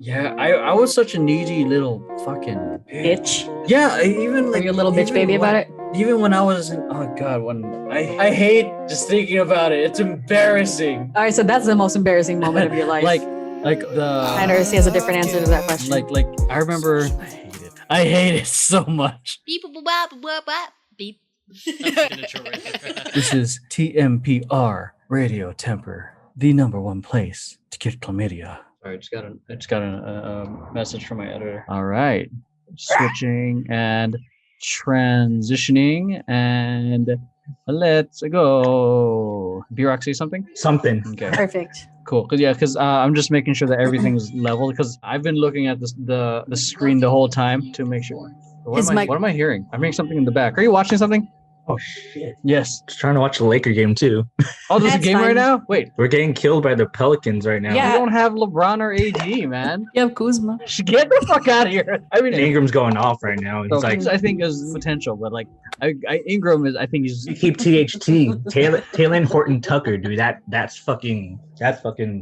Yeah, I was such a needy little fucking Bitch. Yeah, even Are like you a little bitch even baby about it? Even when I was in, oh god, when I hate just thinking about it. It's embarrassing. All right, so that's the most embarrassing moment of your life. like the Tanner has a different answer to that question. like I remember I hate it so much. Beep. Beep. This is TMPR Radio Temper, the #1 place to get chlamydia. Sorry, I just got a message from my editor. All right, switching and transitioning, and let's go. B-roc, say something. Okay. Perfect. Cool, because I'm just making sure that everything's level. Because I've been looking at the screen the whole time to make sure. What am I hearing? I'm hearing something in the back. Are you watching something? Oh shit! Yes. Just trying to watch the Laker game too. Oh, there's a That's game fine. right now. Wait, We're getting killed by the Pelicans right now. Yeah. we don't have LeBron or AD, man. You have Kuzma. Get the fuck out of here. I mean, Ingram's going off right now. He's like, I think is potential, but like, Ingram is. I think he's. you keep THT, Taylor Horton Tucker, dude. That's fucking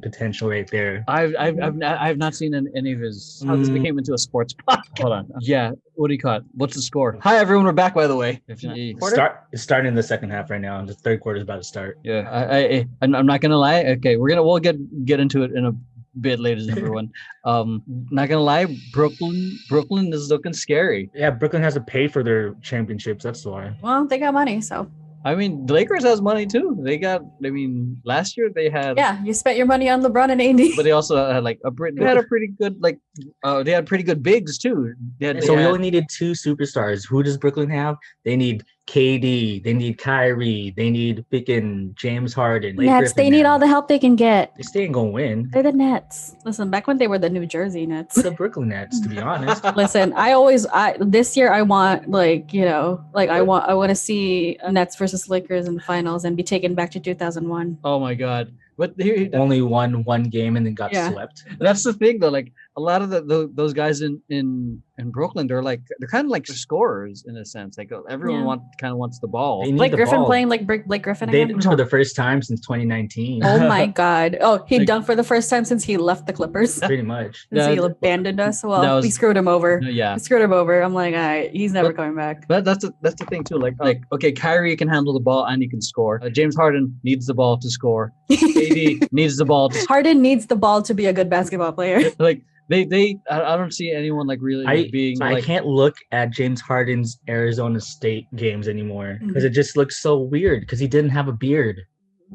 potential right there. I've not seen any of his. How this became into a sports podcast. Hold on. Yeah. What do you call it? What's the score? Hi everyone, we're back by the way. It's starting in the second half right now, and the third quarter is about to start. Yeah. I'm not gonna lie. Okay, we'll get into it in a bit, ladies and everyone. Not gonna lie, Brooklyn is looking scary. Yeah, Brooklyn has to pay for their championships. That's why. Well, they got money, so. I mean, the Lakers has money too. Last year they had. Yeah, you spent your money on LeBron and AD. But they also had they had a pretty good they had pretty good bigs too. We only needed 2 superstars. Who does Brooklyn have? They need KD. They need Kyrie. They need freaking James Harden. Nets. They need all the help they can get. They still ain't gonna win. They're the Nets. Listen, back when they were the New Jersey Nets. The Brooklyn Nets, to be honest. Listen, this year I want I want to see Nets versus Lakers in the finals and be taken back to 2001. Oh my god. But only won one game and then got swept. That's the thing though. Like a lot of those guys in Brooklyn, they're kind of like scorers in a sense. Like everyone kind of wants the ball. Blake Griffin playing like Blake Griffin again. They dunked for the first time since 2019. Oh my god! Oh, he dunked for the first time since he left the Clippers. Pretty much. Since he abandoned us. Well, we screwed him over. Yeah, we screwed him over. I'm like, all right, he's never coming back. But that's the thing too. Like okay, Kyrie can handle the ball and he can score. James Harden needs the ball to score. AD needs the ball. Harden needs the ball to be a good basketball player. Like I don't see anyone being. I can't look at James Harden's Arizona State games anymore because it just looks so weird because he didn't have a beard.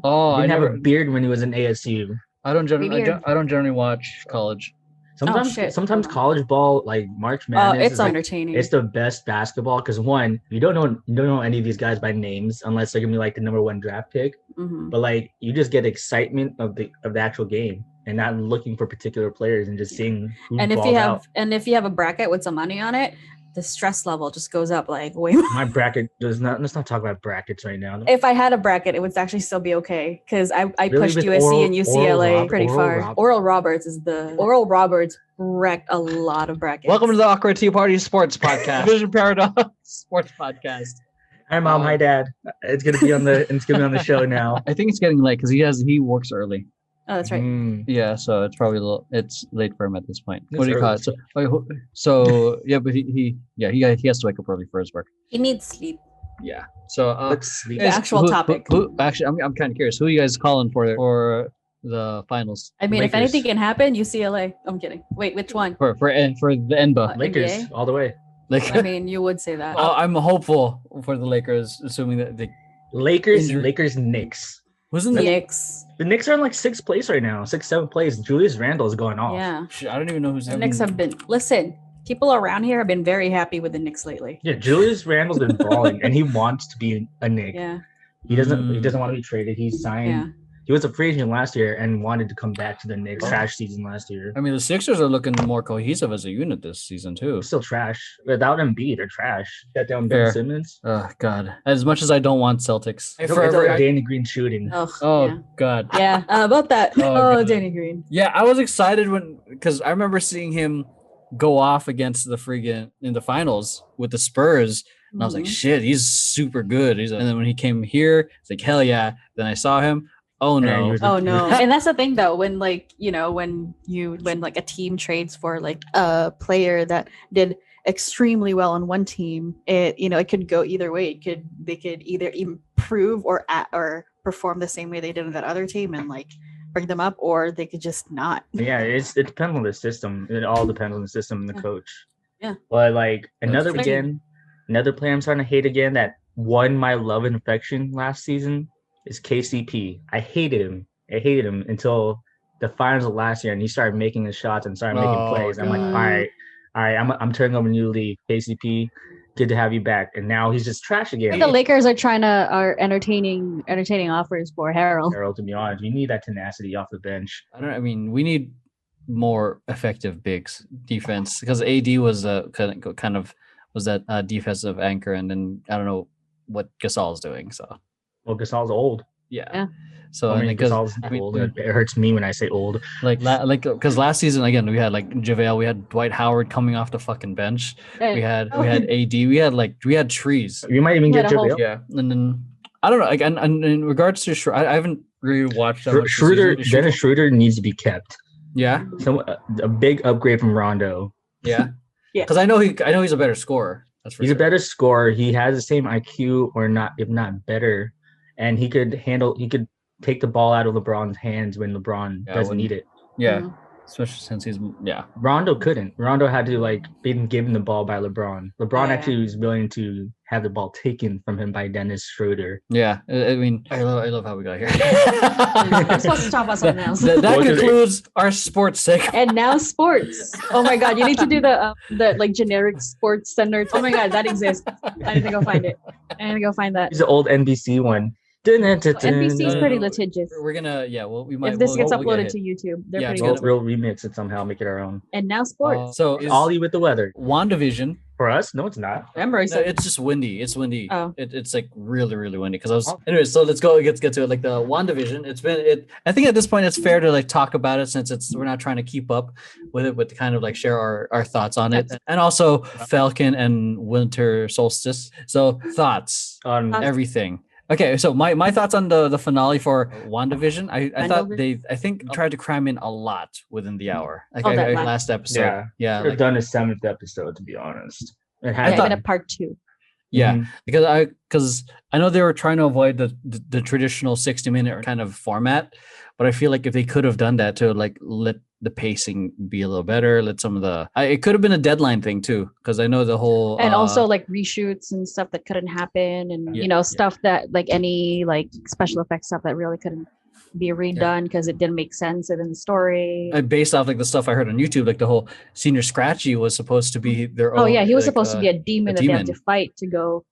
Oh, he didn't have a beard when he was in ASU. I don't generally watch college. Sometimes college ball, like March Madness, it's entertaining. It's the best basketball because one, you don't know any of these guys by names unless they're gonna be like the #1 draft pick. Mm-hmm. But like you just get excitement of the actual game and not looking for particular players and just seeing who balls out. And if you have a bracket with some money on it, the stress level just goes up like way more. My bracket does not. Let's not talk about brackets right now. If I had a bracket, it would actually still be okay because I pushed USC and UCLA pretty far. Oral Roberts wrecked a lot of brackets. Welcome to the Awkward Tea Party Sports Podcast, Vision Paradox Sports Podcast. Hi mom, hi dad. It's gonna be on the show now. I think it's getting late because he works early. Oh, that's right. Yeah, so it's probably it's late for him at this point. What do you call it? So yeah, but he has to wake up early for his work. He needs sleep. Yeah. So the actual topic. Actually, I'm kind of curious. Who are you guys calling for the finals? I mean, Lakers. If anything can happen, UCLA. I'm kidding. Wait, which one? For the NBA. Lakers NBA? All the way. I mean, you would say that. I'm hopeful for the Lakers, assuming that the Lakers, Knicks. Wasn't the Knicks? The Knicks are in like 6th place right now, 6th, 7th place. Julius Randle is going off. Yeah. I don't even know who's the Knicks have been. Listen, people around here have been very happy with the Knicks lately. Yeah, Julius Randle's been balling, and he wants to be a Knick. Yeah. He doesn't want to be traded. He signed. Yeah. He was a free agent last year and wanted to come back to the Knicks. Trash season last year. I mean, the Sixers are looking more cohesive as a unit this season too. Still trash. Without Embiid, they're trash. Got down Ben Simmons. Oh God! As much as I don't want Celtics, Danny Green shooting. Oh God! Yeah, about that. Oh, Danny Green. Yeah, I was excited because I remember seeing him go off against the friggin' in the finals with the Spurs. And I was like, shit, he's super good. And then when he came here, it's like, hell yeah. Then I saw him. Oh no. Oh no. And that's the thing though, when like, when like a team trades for like a player that did extremely well on one team, it could go either way. They could either improve or perform the same way they did on that other team and like bring them up, or they could just not. Yeah, it depends on the system. It all depends on the system and the coach. Yeah. But like another player I'm starting to hate again that won my love and affection last season is KCP. I hated him until the finals of last year, and he started making the shots and started making plays. I'm like, all right, I'm turning over a new league. KCP, good to have you back. And now he's just trash again. The Lakers are entertaining offers for Harold. To be honest, you need that tenacity off the bench. We need more effective bigs defense, because AD was kind of was that defensive anchor, and then I don't know what Gasol's doing. So, well, Gasol's old. Yeah. So Gasol's old. It hurts me when I say old. Because last season again we had like JaVale, we had Dwight Howard coming off the fucking bench. We had AD. We had trees. You might even get JaVale. Yeah, and then I don't know. Like, and in regards to Schroeder, I haven't really watched that much. Dennis Schroeder needs to be kept. Yeah. So a big upgrade from Rondo. Yeah. Yeah. Because I know he's a better scorer. He's a better scorer. He has the same IQ, or not, if not better, and he could take the ball out of LeBron's hands when LeBron doesn't need it. Yeah. Mm-hmm. Especially since he's Rondo couldn't. Rondo had to be given the ball by LeBron. LeBron actually was willing to have the ball taken from him by Dennis Schroeder. Yeah, I mean, I love how we got here. I'm supposed to talk about something else. That concludes our sports segment. And now sports. Oh my God, you need to do the like generic sports center. Oh my God, that exists. I need to go find it. I need to go find that. It's the old NBC one. NBC is pretty litigious. We're gonna we might. If this gets uploaded to YouTube, they're pretty good. We'll remix it somehow, make it our own. And now sports. So Ollie with the weather. Wandavision. For us, no, it's not. Emeroy said it's just windy. It's windy. Oh. It's like really, really windy. Because anyways. So let's go. Get to it. Like the Wandavision. I think at this point it's fair to like talk about it, since we're not trying to keep up with it, but to kind of like share our thoughts on it, and also Falcon and Winter Solstice. So thoughts on everything. Okay, so my thoughts on the finale for WandaVision. I thought they tried to cram in a lot within the hour. Last episode. Yeah. Could have done a 7th episode, to be honest. It had been a part 2. Yeah, because I know they were trying to avoid the traditional 60-minute kind of format, but I feel like if they could have done that to like let the pacing be a little better, let some of it could have been a deadline thing too, because I know the whole and also like reshoots and stuff that couldn't happen, and stuff that like any like special effects stuff that really couldn't be redone because it didn't make sense within the story. Based off like the stuff I heard on YouTube, like the whole Senior Scratchy was supposed to be their own. Oh yeah, he was supposed to be a demon that they have to fight to go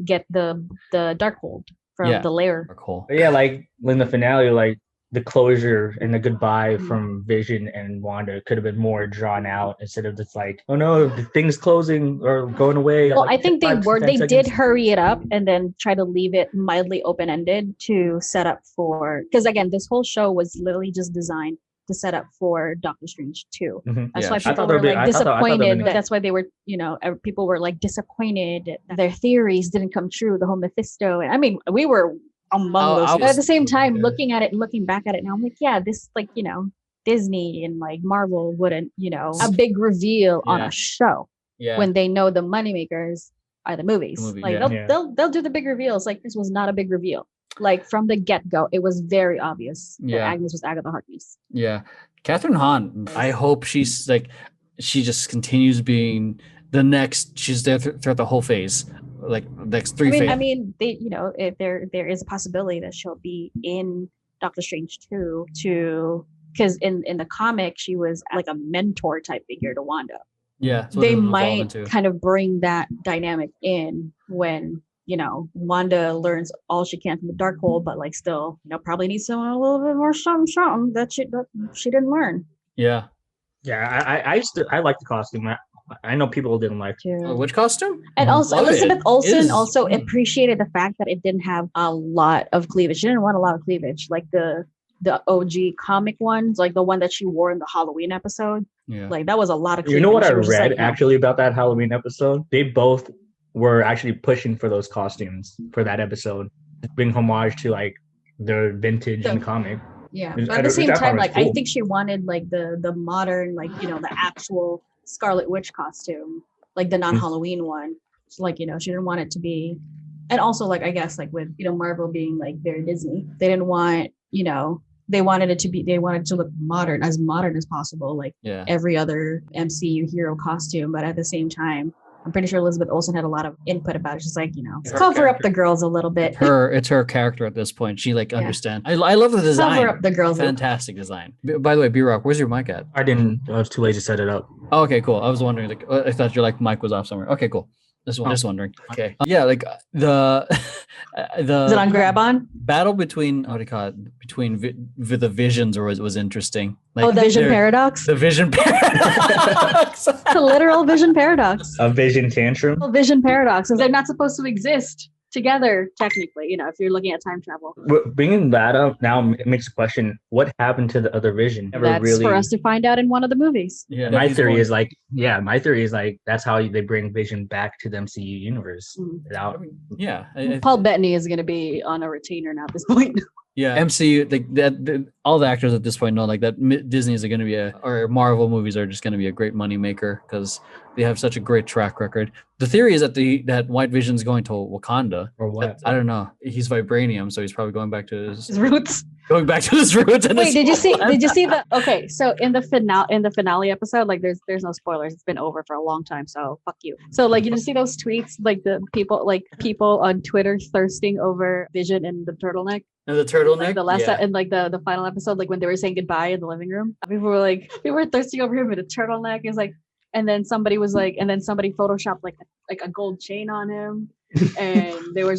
get the Darkhold from the lair. Darkhold. Yeah, like in the finale, like the closure and the goodbye from Vision and Wanda could have been more drawn out instead of just like, oh no, the thing's closing or going away. Well, I think they did hurry it up and then try to leave it mildly open-ended to set up for, because again, this whole show was literally just designed to set up for Doctor Strange 2. Mm-hmm. That's why people were like disappointed. That's why they were, people were like disappointed that their theories didn't come true. The whole Mephisto. And I mean, we were among those. But at the same time, looking back at it now, I'm like, yeah, this like, Disney and like Marvel wouldn't, a big reveal on a show when they know the moneymakers are the movies. Like they'll do the big reveals. Like this was not a big reveal. Like from the get-go, it was very obvious that Agnes was Agatha Harkness. Yeah. Catherine Hahn, I hope she's like, she just continues being the next, she's there throughout the whole phase. Like next 3 phases. I mean, they, if there is a possibility that she'll be in Doctor Strange 2 because in the comic, she was like a mentor type figure to Wanda. Yeah. They might kind of bring that dynamic in when, Wanda learns all she can from the Darkhold, but like still, probably needs someone a little bit more something that she didn't learn. Yeah. Yeah. I like the costume. I know people didn't like it. Which costume? And also Elizabeth Olsen also appreciated the fact that it didn't have a lot of cleavage. She didn't want a lot of cleavage. Like the OG comic ones, like the one that she wore in the Halloween episode. Yeah. Like that was a lot of cleavage. You know what I read actually about that Halloween episode? They both were actually pushing for those costumes for that episode. Being homage to like their vintage and comic. Yeah, Which but at the same I thought time, was like I cool. think she wanted like the modern, like the actual Scarlet Witch costume, like the non-Halloween one. So, like she didn't want it to be, and also like I guess like with Marvel being like very Disney, they didn't want they wanted it to be, they wanted to look modern as possible, like every other MCU hero costume. But at the same time, I'm pretty sure Elizabeth Olsen had a lot of input about it. She's like, cover up the girls a little bit. It's her character at this point. She like understands. I love the design. Cover up the girls. Fantastic design. By the way, B-roc, where's your mic at? I was too lazy to set it up. Oh, okay, cool. I was wondering. Like, I thought your mic was off somewhere. Okay, cool. Just wondering. Okay. Yeah, like the Is it on grab on? Battle between what do you call it? Between the visions was interesting. Like, the vision paradox. The vision paradox. The literal vision paradox. A vision tantrum. A vision paradox. They're not supposed to exist together technically, if you're looking at time travel. Bringing that up now makes a question: what happened to the other vision? That's for us to find out in one of the movies. Yeah, my theory is like that's how they bring Vision back to the MCU universe. Without, Paul Bettany is going to be on a retainer now at this point. Yeah, MCU, like that. All the actors at this point know like that Disney is going to be or Marvel movies are just going to be a great money maker because they have such a great track record. The theory is that White Vision's going to Wakanda. Or what? I don't know. He's vibranium, so he's probably going back to his roots. Going back to his roots. Wait, did you see the? Okay, so in the finale episode, like there's no spoilers. It's been over for a long time, so fuck you. So like you just see those tweets, like the people on Twitter thirsting over Vision and the turtleneck. And the turtleneck. Like the last and like the final episode, like when they were saying goodbye in the living room, people were thirsting over him with a turtleneck. It's like, and then somebody photoshopped like a gold chain on him. And they were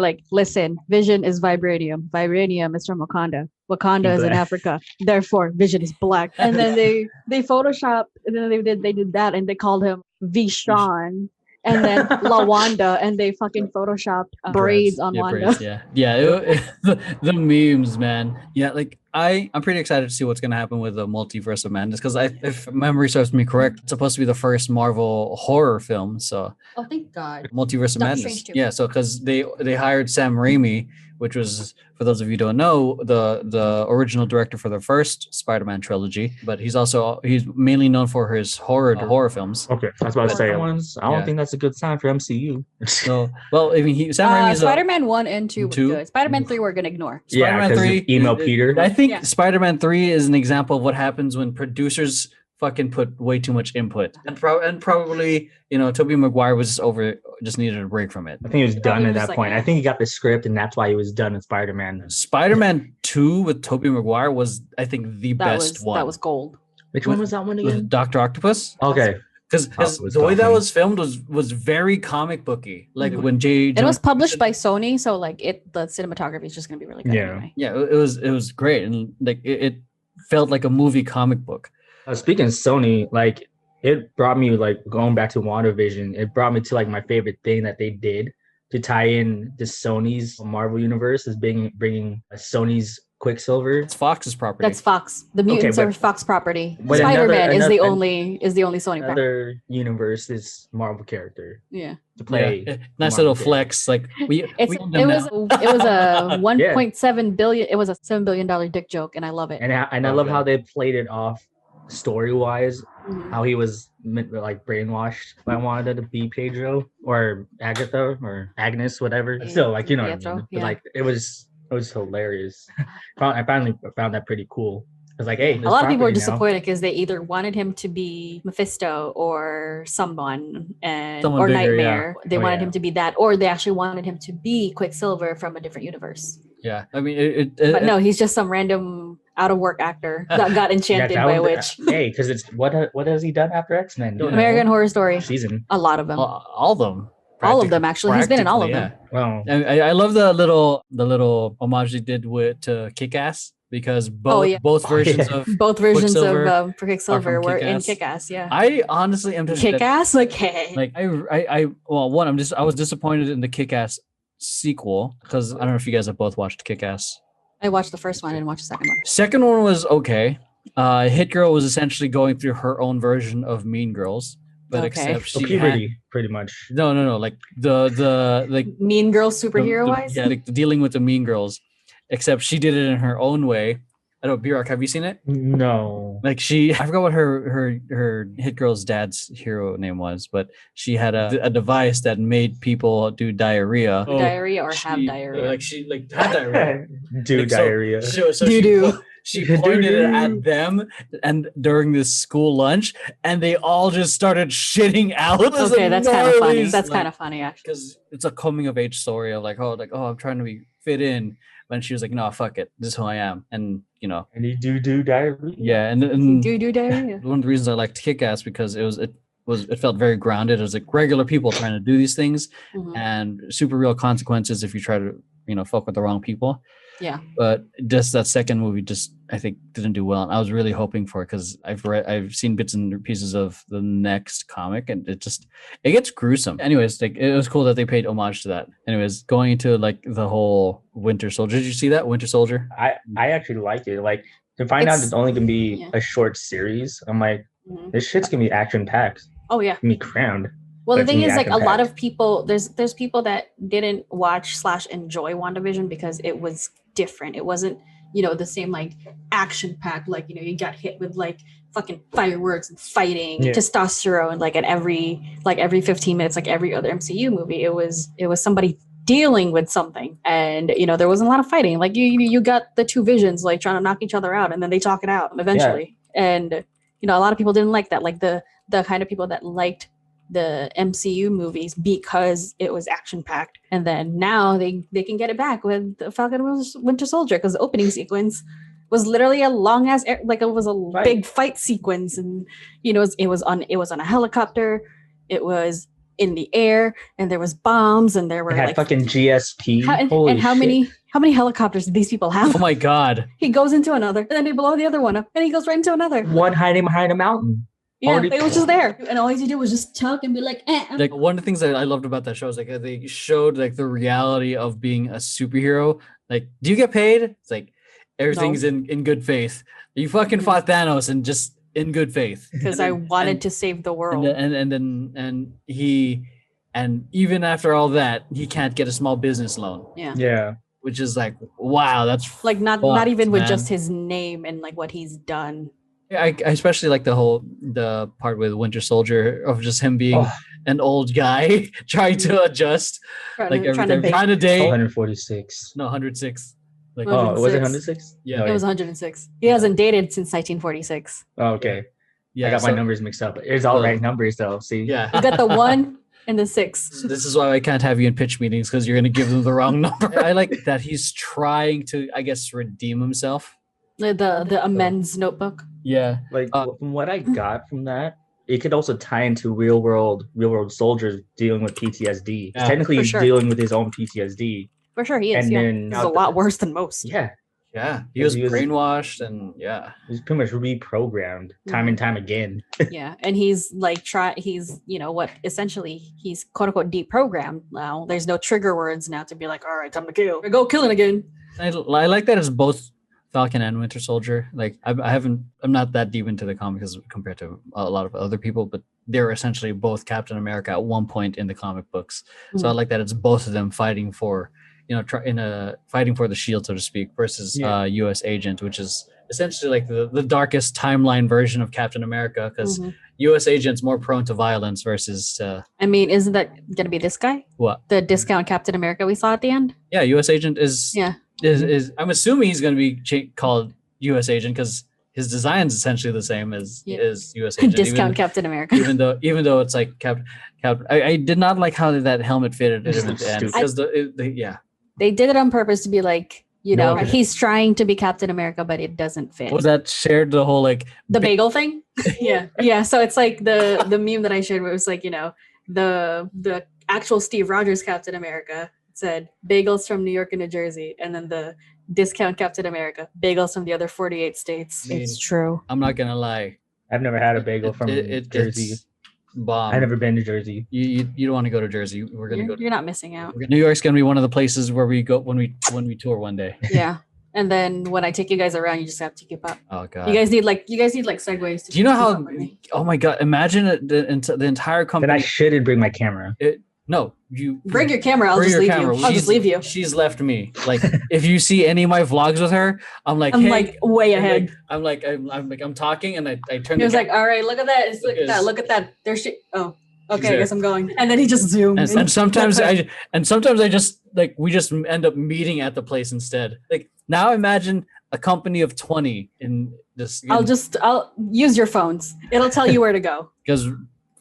like, listen, Vision is vibranium. Vibranium is from Wakanda. Wakanda is in Africa. Therefore, Vision is black. And then they photoshopped, and then they did that, and they called him Vishan. And then La Wanda, and they fucking photoshopped braids on Wanda. Braids, the memes, man. Yeah, like I'm pretty excited to see what's gonna happen with the Multiverse of Madness because if memory serves me correct, it's supposed to be the first Marvel horror film. So thank God. Multiverse of Madness. Yeah, so because they hired Sam Raimi, which was, for those of you who don't know, the original director for the first Spider-Man trilogy, but he's mainly known for his horror films. Okay, I was about to say, I don't think that's a good sign for MCU. So, well, I mean, Sam Raimi Spider-Man 1 and 2 were good. Spider-Man 3 we're gonna ignore. Spider-Man 3, emo Peter. I think Spider-Man 3 is an example of what happens when producers fucking put way too much input, and probably Tobey Maguire was just needed a break from it. I think he was done at that point. I think he got the script, and that's why he was done with Spider-Man. Spider-Man 2 with Tobey Maguire was, I think, the best one. That was gold. Which one was that one again? Dr. Octopus. Okay. Because the way that was filmed was very comic booky. Like when it was published by Sony, so like the cinematography is just gonna be really good. Anyway. Yeah, it was great, and like it felt like a movie comic book. Speaking of Sony, like it brought me, like going back to WandaVision, it brought me to like my favorite thing that they did to tie in the Sony's Marvel universe is bringing Sony's Quicksilver. It's Fox's property. That's Fox. The mutants are Fox property. Spider-Man is the only Sony property. Another universe is Marvel character. Yeah. To play. Yeah. Nice little flex. Like it was a 1.7 billion. It was a $7 billion dick joke, and I love it. And I love how they played it off story-wise. How he was like brainwashed by Wanda to be Pedro or Agatha or Agnes, whatever. Yeah. Still, like Pietro, but like it was hilarious. I finally found that pretty cool. I was like, hey, a lot of people were disappointed because they either wanted him to be Mephisto or someone or bigger, Nightmare. They wanted him to be that, or they actually wanted him to be Quicksilver from a different universe. Yeah, I mean, but no, he's just some random out of work actor that got enchanted by a witch. Hey, because it's what has he done after X-Men? American Horror Story season. A lot of them. All of them. All of them, actually. He's been in all of them. Well, I love the little homage they did to Kick-Ass because both versions of Quicksilver were in Kick-Ass. Yeah. I honestly am just Kick-Ass. Like, hey. Like I was disappointed in the Kick-Ass sequel because I don't know if you guys have both watched Kick-Ass. I watched the first one. I didn't watch the second one. Second one was okay. Hit Girl was essentially going through her own version of Mean Girls. But except she puberty, pretty much. No. Like the like Mean Girls superhero wise. Yeah, like dealing with the Mean Girls, except she did it in her own way. I don't know, B-roc, have you seen it? No. Like I forgot what her hit girl's dad's hero name was, but she had a device that made people do diarrhea. Diarrhea or have diarrhea. Like she had diarrhea. Diarrhea. So she pointed it at them and during this school lunch, and they all just started shitting out. Okay, that's kind of funny. That's kind of funny, actually. Because it's a coming of age story of like, I'm trying to be fit in. When she was like, no, fuck it, this is who I am, and and you do diarrhea. Yeah, and do diarrhea. One of the reasons I liked Kick-Ass because it felt very grounded. It was like regular people trying to do these things, and super real consequences if you try to fuck with the wrong people. Yeah. But just that second movie I think didn't do well, and I was really hoping for it because I've seen bits and pieces of the next comic, and it gets gruesome. Anyways, like it was cool that they paid homage to that. Anyways, going into like the whole Winter Soldier. Did you see that Winter Soldier? I actually liked it. Like to find out it's only gonna be a short series. I'm like, this shit's gonna be action packed. Oh yeah, gonna be crammed. Well, the thing is, like, a lot of people, there's people that didn't watch / enjoy WandaVision because it was different. It wasn't, the same like action packed, like, you got hit with like fucking fireworks and fighting, testosterone, like at every 15 minutes, like every other MCU movie. It was somebody dealing with something, and there wasn't a lot of fighting. Like you got the two Visions like trying to knock each other out, and then they talk it out eventually. And a lot of people didn't like that, like the kind of people that liked the MCU movies because it was action packed, and then now they can get it back with the Falcon and Winter Soldier because the opening sequence was literally a long ass like it was a big fight sequence, and it was on a helicopter, it was in the air, and there was bombs, and there were like fucking GSP. How many helicopters did these people have? Oh my god! He goes into another, and then they blow the other one up, and he goes right into another. One hiding behind a mountain. Yeah, it was just there, and all he did was just talk and be like, Like one of the things that I loved about that show is like they showed like the reality of being a superhero. Like, do you get paid? It's like everything's in good faith. You fucking fought Thanos and just in good faith because I wanted to save the world. And even after all that, he can't get a small business loan. Yeah. Which is like, wow, that's like not even with just his name and like what he's done. I especially like the part with Winter Soldier of just him being an old guy trying to adjust, trying to date 146. No, 106. Like, was it 106? Yeah, it was 106. He hasn't dated since 1946. Oh, okay. Yeah, I got my numbers mixed up. It's all right numbers though. See, yeah, you got the 1 and the 6. This is why I can't have you in pitch meetings because you're gonna give them the wrong number. I like that he's trying to, I guess, redeem himself. The amends notebook. Yeah, like from what I got from that, it could also tie into real world soldiers dealing with PTSD. Yeah, technically, he's dealing with his own PTSD. For sure, he is. And he's a lot worse than most. Yeah, he was brainwashed, and he was pretty much reprogrammed time and time again. Yeah, and he's like he's essentially he's quote unquote deprogrammed now. There's no trigger words now to be like, all right, time to kill. Go killing again. I like that as both Falcon and Winter Soldier. Like I'm not that deep into the comics compared to a lot of other people, but they're essentially both Captain America at one point in the comic books. So I like that it's both of them fighting for, fighting for the shield, so to speak, versus U.S. Agent, which is essentially like the darkest timeline version of Captain America, because U.S. Agent's more prone to violence versus. I mean, isn't that gonna be this guy? What? The discount Captain America we saw at the end? Yeah, U.S. Agent is. Yeah. Is I'm assuming he's going to be called U.S. Agent because his design's essentially the same as U.S. Agent. Discount Captain America. Even though it's like Captain. I did not like how that helmet fitted at the end because they did it on purpose to be like, he's trying to be Captain America, but it doesn't fit. Was that shared the whole like the bagel thing? yeah. So it's like the meme that I shared where it was like, the actual Steve Rogers Captain America said bagels from New York and New Jersey, and then the discount Captain America bagels from the other 48 states. It's true. I'm not gonna lie, I've never had a bagel from Jersey. Bomb. I've never been to Jersey. You don't want to go to Jersey. We're gonna go. You're not missing out. New York's gonna be one of the places where we go when we tour one day. Yeah. And then when I take you guys around, you just have to keep up. Oh god. You guys need segues. Do you know how? Oh my god! Imagine the entire company. Then I shouldn't bring my camera. No, you bring your camera. I'll bring just your leave camera. you. I'll just leave you. She's left me. Like if you see any of my vlogs with her, I'm like, I'm hey, like way ahead. I'm talking and I turn. He was like, all right, look at that. Look at that. Look at that. There's she. Oh, okay. I guess I'm going. And then he just zooms. And sometimes I just like we just end up meeting at the place instead. Like now imagine a company of 20 in this. I'll use your phones. It'll tell you where to go. Because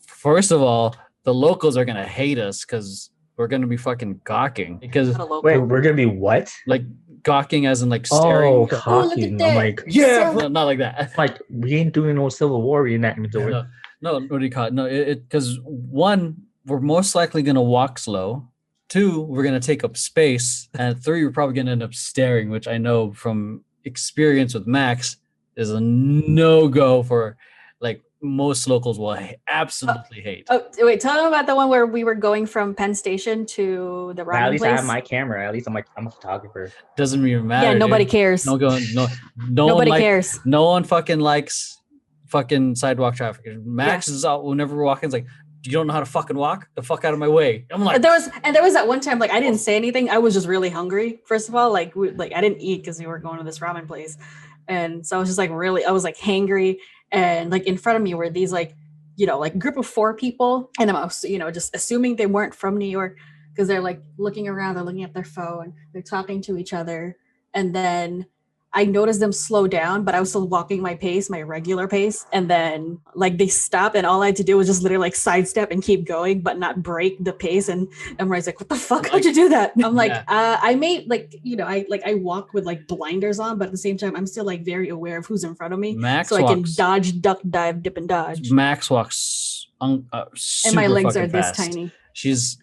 first of all, the locals are gonna hate us because we're gonna be fucking gawking. Because wait, we're gonna be what? Like gawking as in like staring. Oh, gawking. I'm like, yeah, no, not like that. Like we ain't doing no Civil War reenactments. No, what do you call it? No, it because one, we're most likely gonna walk slow. 2, we're gonna take up space, and 3, we're probably gonna end up staring, which I know from experience with Max is a no-go for like most locals will absolutely hate. Oh wait, tell them about the one where we were going from Penn Station to the ramen at least place. I have my camera. At least I'm a photographer. Doesn't even matter. Yeah, nobody cares. Nobody cares. No one fucking likes fucking sidewalk traffic. Max is out whenever we're walking. It's like, you don't know how to fucking walk? The fuck out of my way. I'm like, there was that one time like I didn't say anything. I was just really hungry. First of all, like I didn't eat because we were going to this ramen place, and so I was just like I was like hangry, and like in front of me were these like like group of 4 people, and I'm just assuming they weren't from New York because they're like looking around, they're looking at their phone, they're talking to each other, and then I noticed them slow down, but I was still walking my pace, my regular pace. And then like they stopped, and all I had to do was just literally like sidestep and keep going, but not break the pace. And Emeroy's like, what the fuck? How'd you do that? I'm like, I made like, I walk with like blinders on, but at the same time, I'm still like very aware of who's in front of me. I can dodge, duck, dive, dip, and dodge. Max walks super and my legs are fast. This tiny. She's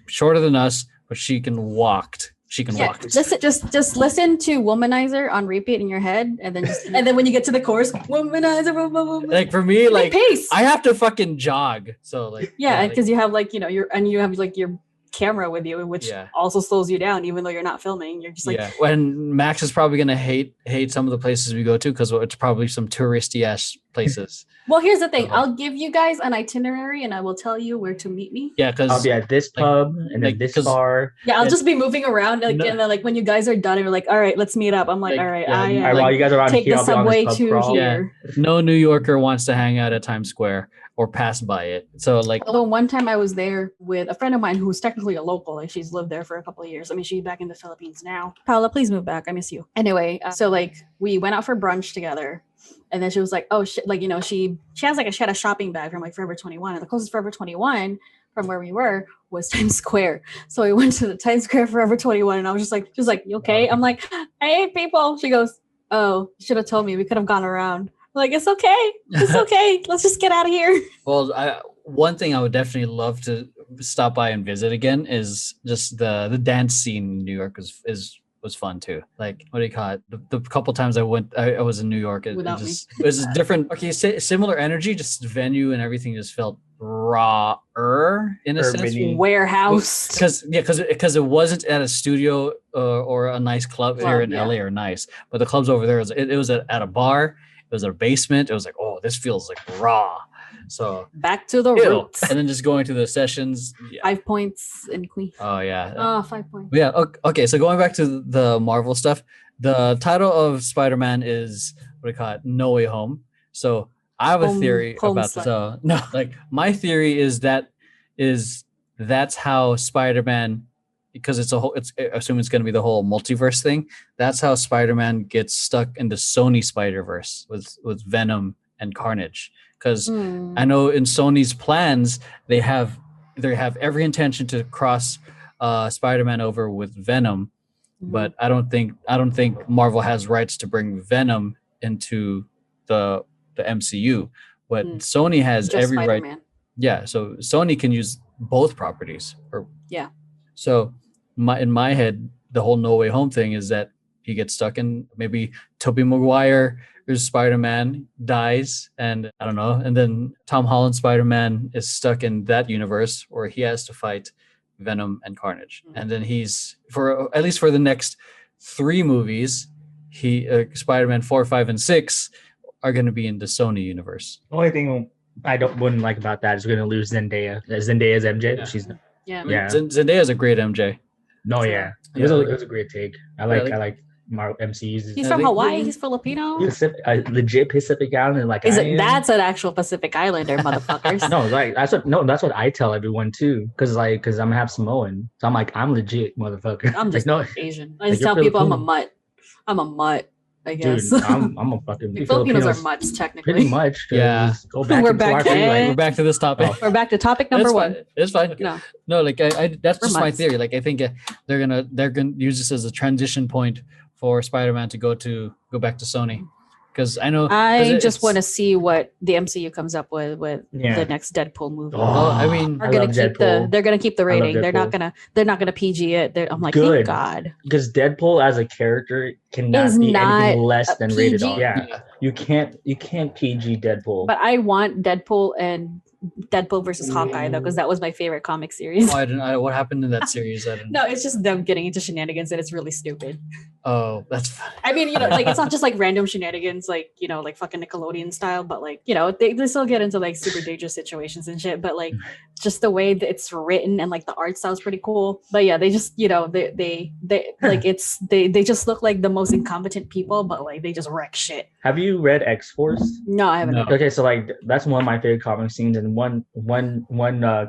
shorter than us, but she can walk. She can walk. Just listen to Womanizer on repeat in your head, and then and then when you get to the chorus, Womanizer. Like for me, like pace. I have to fucking jog. So like because you have like you have like your camera with you, which also slows you down, even though you're not filming. You're just like when Max is probably gonna hate some of the places we go to because it's probably some touristy ass places. Well, here's the thing. I'll give you guys an itinerary, and I will tell you where to meet me. Yeah, because I'll be at this pub and then this bar. Yeah, I'll just be moving around, and then like when you guys are done, and you're like, all right, let's meet up. I'm like, all right, while you guys are around take here, the subway to here. No New Yorker wants to hang out at Times Square or pass by it. So like, although one time I was there with a friend of mine who's technically a local, like she's lived there for a couple of years. I mean, she's back in the Philippines now. Paula, please move back. I miss you. Anyway, so like we went out for brunch together. And then she was like, oh shit, like, she had a shopping bag from like Forever 21. And the closest Forever 21 from where we were was Times Square. So we went to the Times Square Forever 21. And I was just like, she was like, you okay? I'm like, hey, people. She goes, oh, you should have told me. We could have gone around. I'm like, it's okay. It's okay. Let's just get out of here. Well, one thing I would definitely love to stop by and visit again is just the dance scene in New York was fun too. Like, what do you call it? The couple times I was in New York. It was different. Okay, similar energy, just venue and everything just felt rawer in a sense. Warehouse. Because it wasn't at a studio or a nice club here in LA or nice, but the clubs over there it was at a bar. It was a basement. It was like, oh, this feels like raw. So back to the roots. And then just going to the sessions. 5 points in Queen. Oh yeah. Oh, 5 points. Yeah. Okay. So going back to the Marvel stuff, the title of Spider-Man is what do you call it? No Way Home. So I have a theory about this. So no, like my theory is that's how Spider-Man, because I assume it's going to be the whole multiverse thing. That's how Spider-Man gets stuck in the Sony Spider-Verse with Venom and Carnage. Because I know in Sony's plans, they have every intention to cross Spider-Man over with Venom, but I don't think Marvel has rights to bring Venom into the MCU. But Sony has just every Spider-Man. right. Yeah, so Sony can use both properties. So in my head, the whole No Way Home thing is that he gets stuck in maybe Tobey Maguire. Spider-Man dies, and I don't know, and then Tom Holland Spider-Man is stuck in that universe where he has to fight Venom and Carnage, and then he's at least for the next 3 movies, he Spider-Man 4, 5, and 6 are going to be in the Sony universe. The only thing wouldn't like about that is we're gonna lose Zendaya. Zendaya's MJ. Yeah. She's Yeah. I mean, Yeah. Zendaya's a great MJ. no, So, yeah. It yeah, was a great take. I like Marvel MCU's. He's I from think- Hawaii. He's Filipino. Legit Pacific Islander like Is I it? am. That's an actual Pacific Islander, motherfuckers. No, like that's what I tell everyone too, because I'm half Samoan, so I'm like I'm legit motherfucker. I'm just like, no, Asian. I like, just you're tell people I'm a Filipino. mutt. I'm a mutt. I guess. dude, I'm a fucking Like, Filipinos are Filipinos, mutts technically. pretty much. 'Cause Yeah. go back We're into back our in- free We're life. back to this topic. Oh. We're back to topic number It's one. fine. It's fine. No. No, like I that's We're just my months. theory. Like I think they're gonna use this as a transition point for Spider-Man to go back to Sony, because I know. 'cause I just it's- want to see what the MCU comes up with Yeah. the next Deadpool movie. Well, I mean, They're I gonna love keep Deadpool. they're gonna keep the I love rating. They're not gonna PG it. I'm like, Good. thank God. because Deadpool as a character cannot Is be not anything less a than rated PG. R. Yeah, you can't PG Deadpool. But I want Deadpool and Deadpool versus Hawkeye though, because that was my favorite comic series. oh, I didn't. What happened in that series? I didn't. No, it's just them getting into shenanigans and it's really stupid. Oh, that's fine. I mean, like it's not just like random shenanigans, like like fucking Nickelodeon style, but like they still get into like super dangerous situations and shit. But like just the way that it's written and like the art style is pretty cool. But yeah, they just they like they just look like the most incompetent people, but like they just wreck shit. Have you read X-Force? No, I haven't. No. Okay, so like that's one of my favorite comic scenes, and one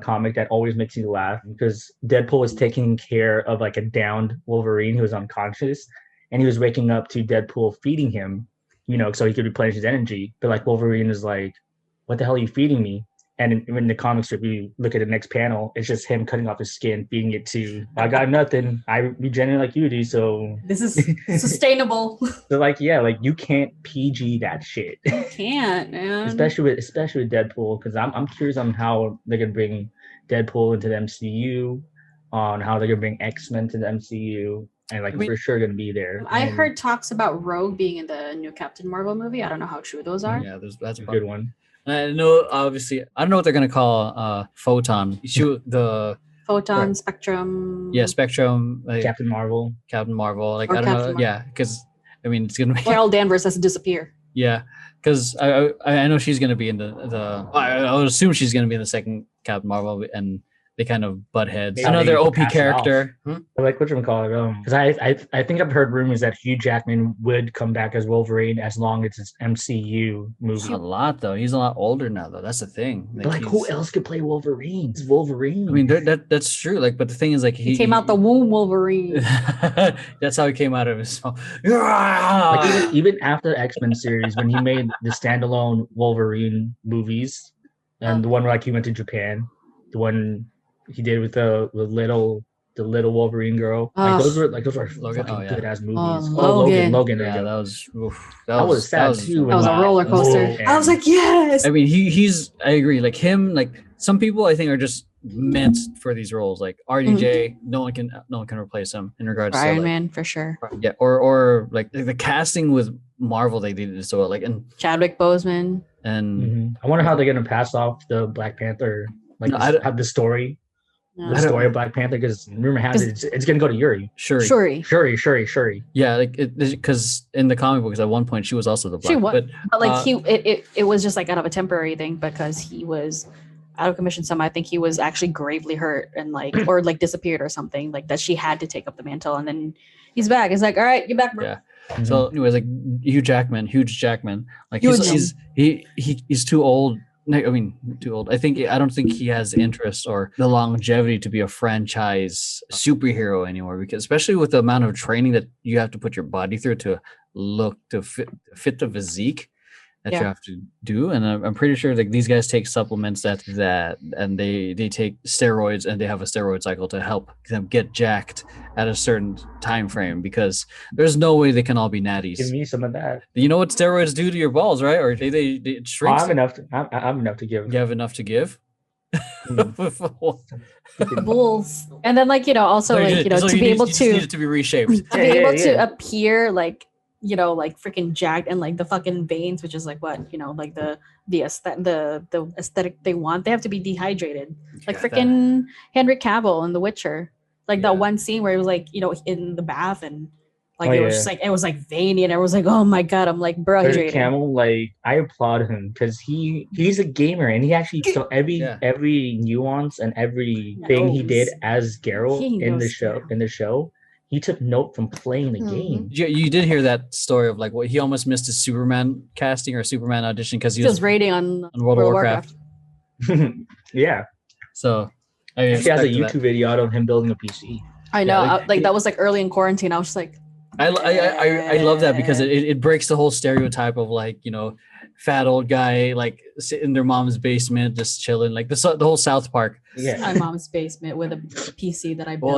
comic that always makes me laugh because Deadpool was taking care of like a downed Wolverine who was unconscious, and he was waking up to Deadpool feeding him, so he could replenish his energy. But like Wolverine is like, "What the hell are you feeding me?" And in the comic strip, you look at the next panel, it's just him cutting off his skin, feeding it to. I got nothing. I regenerate like you do, so. This is sustainable. So like you can't PG that shit. Can't, man. especially with Deadpool, because I'm curious on how they're gonna bring Deadpool into the MCU, on how they're gonna bring X-Men to the MCU, and like for sure gonna be there. I And heard talks about Rogue being in the new Captain Marvel movie. I don't know how true those are. Yeah, that's a good one. I know. Obviously, I don't know what they're gonna call Photon. Shoot the Photon, Right. Spectrum. yeah Spectrum, like, Captain Marvel. Captain Marvel. Like Or I don't Captain know. Marvel. Yeah, because I mean it's gonna be Carol Danvers has to disappear. yeah. Because I know she's gonna be in the I would assume she's gonna be in the second Captain Marvel, and they kind of butt heads. Maybe Another they OP pass it character. I like whatchamacallit, because I think I've heard rumors that Hugh Jackman would come back as Wolverine as long as it's MCU movie. A lot though. He's a lot older now though. That's the thing. But like, who else could play Wolverine? It's Wolverine. I mean, that's true. Like, but the thing is, like, He came out the womb Wolverine. that's how he came out of his mouth. like even after the X-Men series, when he made the standalone Wolverine movies, and the one where like he went to Japan, the one he did with the little Wolverine girl, like those were Logan? fucking Oh, yeah. good ass movies. Logan. there you Yeah, go. that was oof, That was sad too. That was a when- roller coaster. Oh, I was like, yes. I mean, he's. I agree. Like him, like some people, I think are just meant for these roles. Like RDJ, no one can replace him in regards to Iron like, Man for sure. yeah, or like the casting with Marvel, they did it so well. Like Chadwick Boseman. and Mhm. I wonder how they're gonna pass off the Black Panther, like No, I- have the story. No. The story of Black Panther, because rumor has it it's gonna go to Yuri. Shuri. Shuri. Yeah, like because in the comic books at one point she was also the Black. She was, but like uh, it was just like out of a temporary thing because he was out of commission. I think he was actually gravely hurt and like or like disappeared or something like that. She had to take up the mantle, and then he's back. It's like, all right, get back, bro. Yeah. So anyways, like Hugh Jackman, like Huge. he's too old. I mean, too old. I don't think he has the interest or the longevity to be a franchise superhero anymore. Because especially with the amount of training that you have to put your body through to look to fit the physique that you have to do, and I'm pretty sure like these guys take supplements and they take steroids, and they have a steroid cycle to help them get jacked at a certain time frame, because there's no way they can all be natties. Give me some of that. You know what steroids do to your balls, right? Or they shrink. I'm enough to give. You have enough to give. Bulls, and then like also like so to you be need- able you just to need it to be reshaped. to be able to appear like like freaking jacked and like the fucking veins, which is like what like the aesthetic they want. They have to be dehydrated, like Yeah, freaking Henry Cavill in The Witcher. Like Yeah. that one scene where it was like in the bath and Like it was just like it was like veiny, and I was like, oh my god, I'm like, bro, Camel, like I applaud him because he's a gamer and he actually so every nuance and everything he did as Geralt in the show, he took note from playing the game. You did hear that story of like what he almost missed his Superman casting or Superman audition because he was rating on World of Warcraft. Yeah. So I mean, he has a YouTube video out of him building a PC. I know, like that was like early in quarantine. I was just like, I love that because it breaks the whole stereotype of like, you know, fat old guy like sitting in their mom's basement just chilling, like the whole South Park. Yeah, my mom's basement with a PC that I built.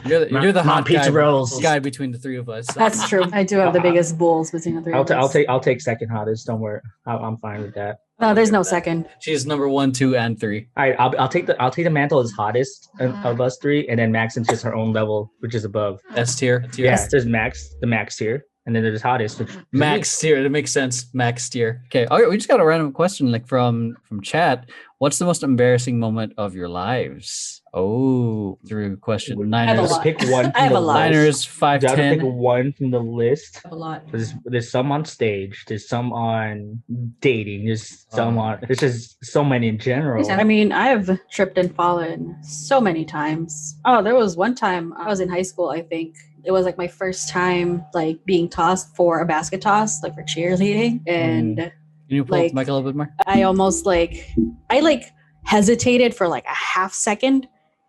Well, you're the hot pizza rolls guy between the three of us. So. That's true. I do have the biggest balls between the three of us. I'll take second hottest. Don't worry, I'm fine with that. No, there's no second. She's number 1, 2, and 3. All right, I'll take the mantle as hottest of us three, and then Max is just her own level, which is above S tier. Yeah, there's Max, the Max tier, and then there's hottest. Max tier. That makes sense. Max tier. Okay. All right. We just got a random question like from chat. What's the most embarrassing moment of your lives? Oh, through question. Niners. Pick one. I have a lot. Niners 5'10". Pick one from the list. I have a lot. There's some on stage. There's some on dating. There's some on. There's just so many in general. I mean, I've tripped and fallen so many times. Oh, there was one time I was in high school. I think it was like my first time like being tossed for a basket toss, like for cheerleading, and. Can you pull up the mic a little bit more? I almost I hesitated for like a half second,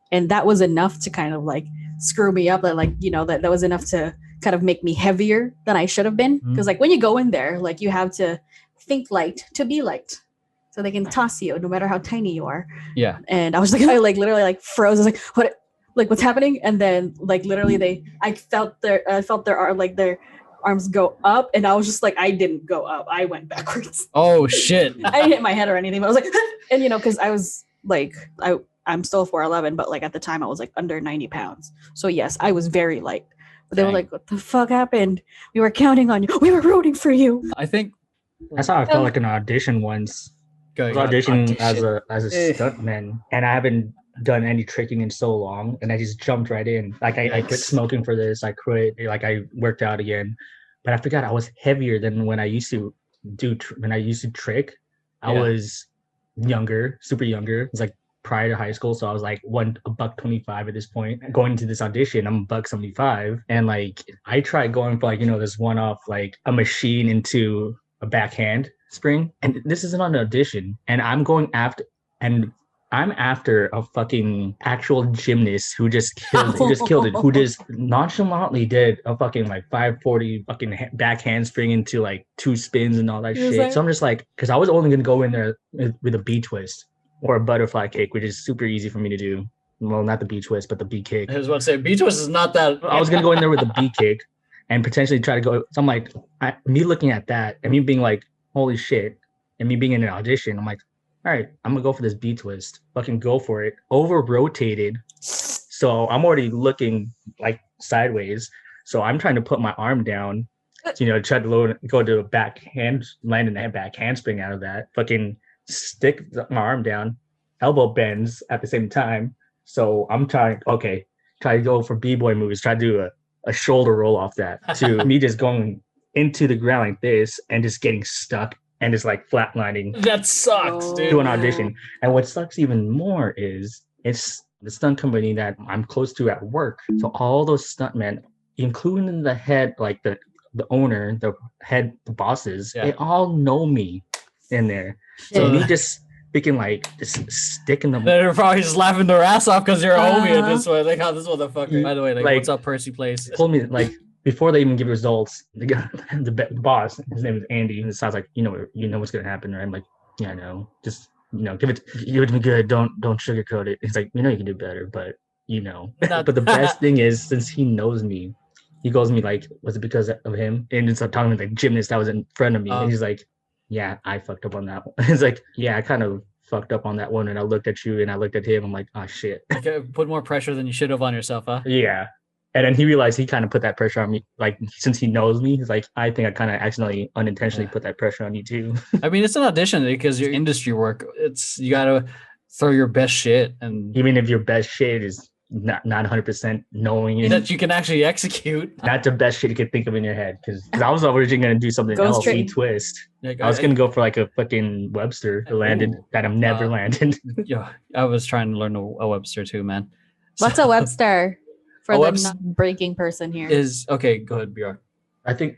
and that was enough to kind of like screw me up. That that was enough to kind of make me heavier than I should have been. Because like when you go in there, like you have to think light to be liked, so they can toss you no matter how tiny you are. Yeah. And I was like, I like literally like froze. I was like, what? Like what's happening? And then like literally I felt their arms go up, and I was just like, I didn't go up, I went backwards. Oh shit. I didn't hit my head or anything, but I was like and because I was like I'm still 4'11", but like at the time I was like under 90 pounds, so yes, I was very light. But they were like, what the fuck happened? We were counting on you, we were rooting for you. I think that's how I felt like an audition once. Audition as a stuntman, and I haven't done any tricking in so long, and I just jumped right in. Like I quit smoking for this. I quit. Like I worked out again, but I forgot I was heavier than when I used to trick. I was younger, super younger. It was like prior to high school, so I was like $125 at this point. Going into this audition, I'm $175, and like I tried going for like this one off like a machine into a backhand spring, and this isn't on an audition, and I'm after a fucking actual gymnast who just killed it, who just nonchalantly did a fucking like 540 fucking back handspring into like 2 spins and all that shit. So I'm just like, because I was only gonna go in there with a B twist or a butterfly kick, which is super easy for me to do. Well, not the B twist, but the B kick. I was about to say B twist is not that. I was gonna go in there with a B kick and potentially try to go. So I'm like, me looking at that and me being like, holy shit, and me being in an audition, I'm like, all right, I'm gonna go for this B twist. Fucking go for it. Over rotated. So I'm already looking like sideways. So I'm trying to put my arm down, try to go to a backhand, land in the back handspring out of that. Fucking stick my arm down, elbow bends at the same time. So I'm try to go for B-boy moves, try to do a shoulder roll off that to me just going into the ground like this and just getting stuck and just like flatlining. That sucks, dude. To an audition. And what sucks even more is it's the stunt company that I'm close to at work. So all those stuntmen, including the head, like the owner, the head, the bosses, they all know me in there. So me just speaking like just sticking them. They're probably just laughing their ass off because you're a homie at this point. Like how this motherfucker. By the way, like what's up, Percy Place? Told me like before they even give results, the boss, his name is Andy, and it sounds like you know what's gonna happen, right? I'm like, yeah, I know. Just give it to me good. Don't sugarcoat it. He's like, you can do better, but But the best thing is, since he knows me, he goes to me like, was it because of him? And it's talking to like gymnast that was in front of me, and he's like, yeah, I fucked up on that one. It's like, yeah, I kind of fucked up on that one, and I looked at you and I looked at him. I'm like, oh shit. Okay, put more pressure than you should have on yourself, huh? Yeah. And then he realized he kind of put that pressure on me. Like, since he knows me, he's like, I think I kind of accidentally, unintentionally put that pressure on you too. I mean, it's an audition because your industry work. You gotta throw your best shit, and even if your best shit is not 100% knowing it. That you can actually execute. Not the best shit you could think of in your head. Because I was originally going to do something Go else, straight. twist. Like, I was going to go for like a fucking Webster landed that I've never landed. Yeah, I was trying to learn a Webster too, man. What's a Webster for A the Webster non-breaking person here? Is okay. Go ahead, B-roc. I think,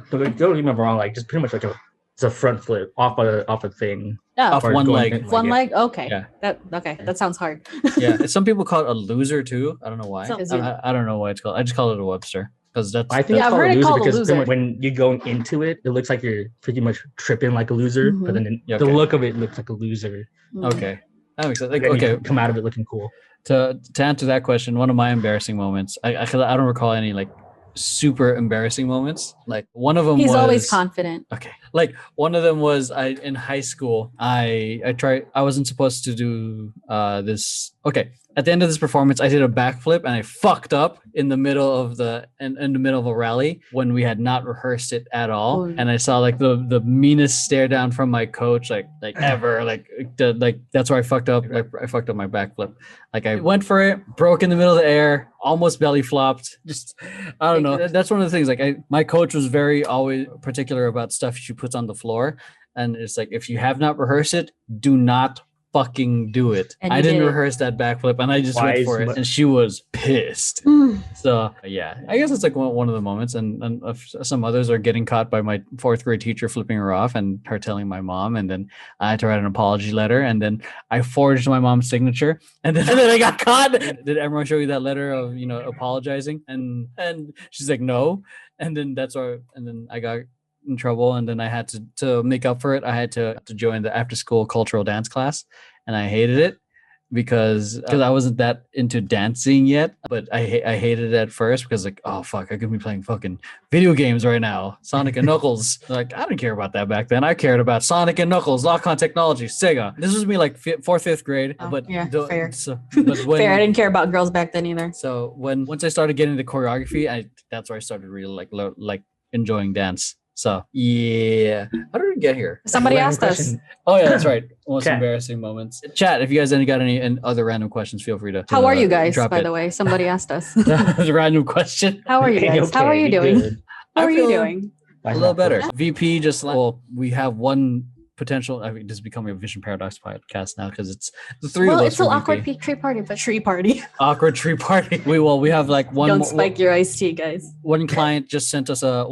don't get me wrong, like just pretty much like it's a front flip off a thing. Oh, Off one leg. one leg. Okay. Yeah. That sounds hard. Yeah, some people call it a loser too. I don't know why. So- I don't know why it's called. I just call it a Webster because that's. I think Yeah, it's I've called heard a it loser called a because loser. when you go into it, it looks like you're pretty much tripping like a loser, Mhm. but then Yeah, the okay. look of it looks like a loser. Okay, that makes sense. Like, Then you okay, come out of it looking cool. to answer that question, one of my embarrassing moments. I don't recall any like super embarrassing moments. Like one of them He's was always confident. Okay. Like one of them was in high school, I wasn't supposed to do this. Okay. At the end of this performance, I did a backflip and I fucked up in the middle of in the middle of a rally when we had not rehearsed it at all. Oh. And I saw like the meanest stare down from my coach, like ever. Like that's where I fucked up. Like I fucked up my backflip. Like I went for it, broke in the middle of the air, almost belly flopped. Just I don't know. That's one of the things. Like my coach was very always particular about stuff she puts on the floor, and it's like if you have not rehearsed it, do not fucking do it. And I you didn't did it. rehearse that backflip, and I just went Wise for it, mu- and she was pissed. Mm. So yeah, I guess it's like one of the moments, and some others are getting caught by my fourth grade teacher flipping her off, and her telling my mom, and then I had to write an apology letter, and then I forged my mom's signature, and then I got caught. Did Emeroy show you that letter of apologizing? And she's like, no, and then I got in trouble, and then I had to make up for it. I had to join the after school cultural dance class, and I hated it because I wasn't that into dancing yet, but I hated it at first because like, oh fuck, I could be playing fucking video games right now, Sonic and Knuckles. Like I didn't care about that back then. I cared about Sonic and Knuckles, Lock-On Technology, Sega. This was me like fourth, fifth grade. Oh, But yeah, fair. But when, Fair. I didn't care about girls back then either. So once I started getting into choreography, that's where I started really like enjoying dance. So yeah, how did we get here? Somebody Random asked us. question. Oh yeah, that's right. Most Chat. embarrassing moments. Chat. If you guys got any other random questions, feel free to. How are you guys, drop by it. the way? Somebody asked us. That's a random question. How are you guys? How are you doing? Good. How I are you feel doing? A little better. VP just we have one potential. I mean, this is becoming a Vision Paradox podcast now because it's the three of us. It's still for awkward VP. tree party, but Tree party. Awkward tree party. We have like one. Don't spike your iced tea, guys. One client just sent us a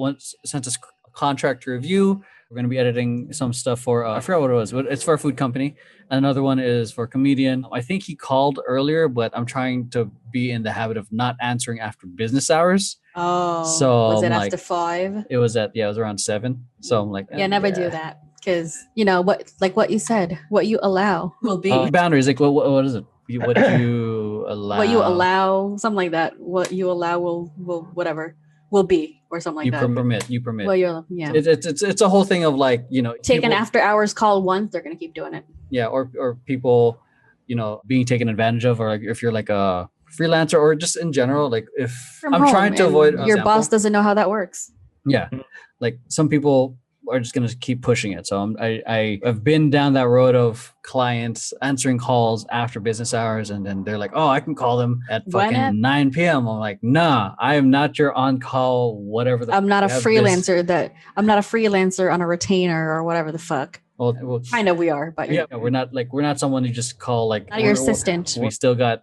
contract review. We're going to be editing some stuff for I forgot what it was, but it's for a food company. Another one is for a comedian. I think he called earlier, but I'm trying to be in the habit of not answering after business hours. Oh, So was it I'm after like- 5? It it was around 7. So I'm like, yeah, never do that because what you said, what you allow will be. Boundaries, like what is it? What you allow? What you allow, something like that. What you allow will whatever will be, or something like You that. permit. Well, you're yeah. It's a whole thing of like Take an people- after hours call once, they're gonna keep doing it. Yeah, or people being taken advantage of, or like if you're like a freelancer or just in general, like if From I'm home, trying to and avoid your example. boss doesn't know how that works. Yeah, like some people are just gonna keep pushing it. So I've been down that road of clients answering calls after business hours, and then they're like, oh, I can call them at Why fucking not? 9 p.m. I'm like, nah, I am not your on call whatever. I'm not a you have freelancer. I'm not a freelancer on a retainer or whatever the fuck. Well, Kind of we are, but yeah, we're not someone you just call like Not your we're- assistant. we still got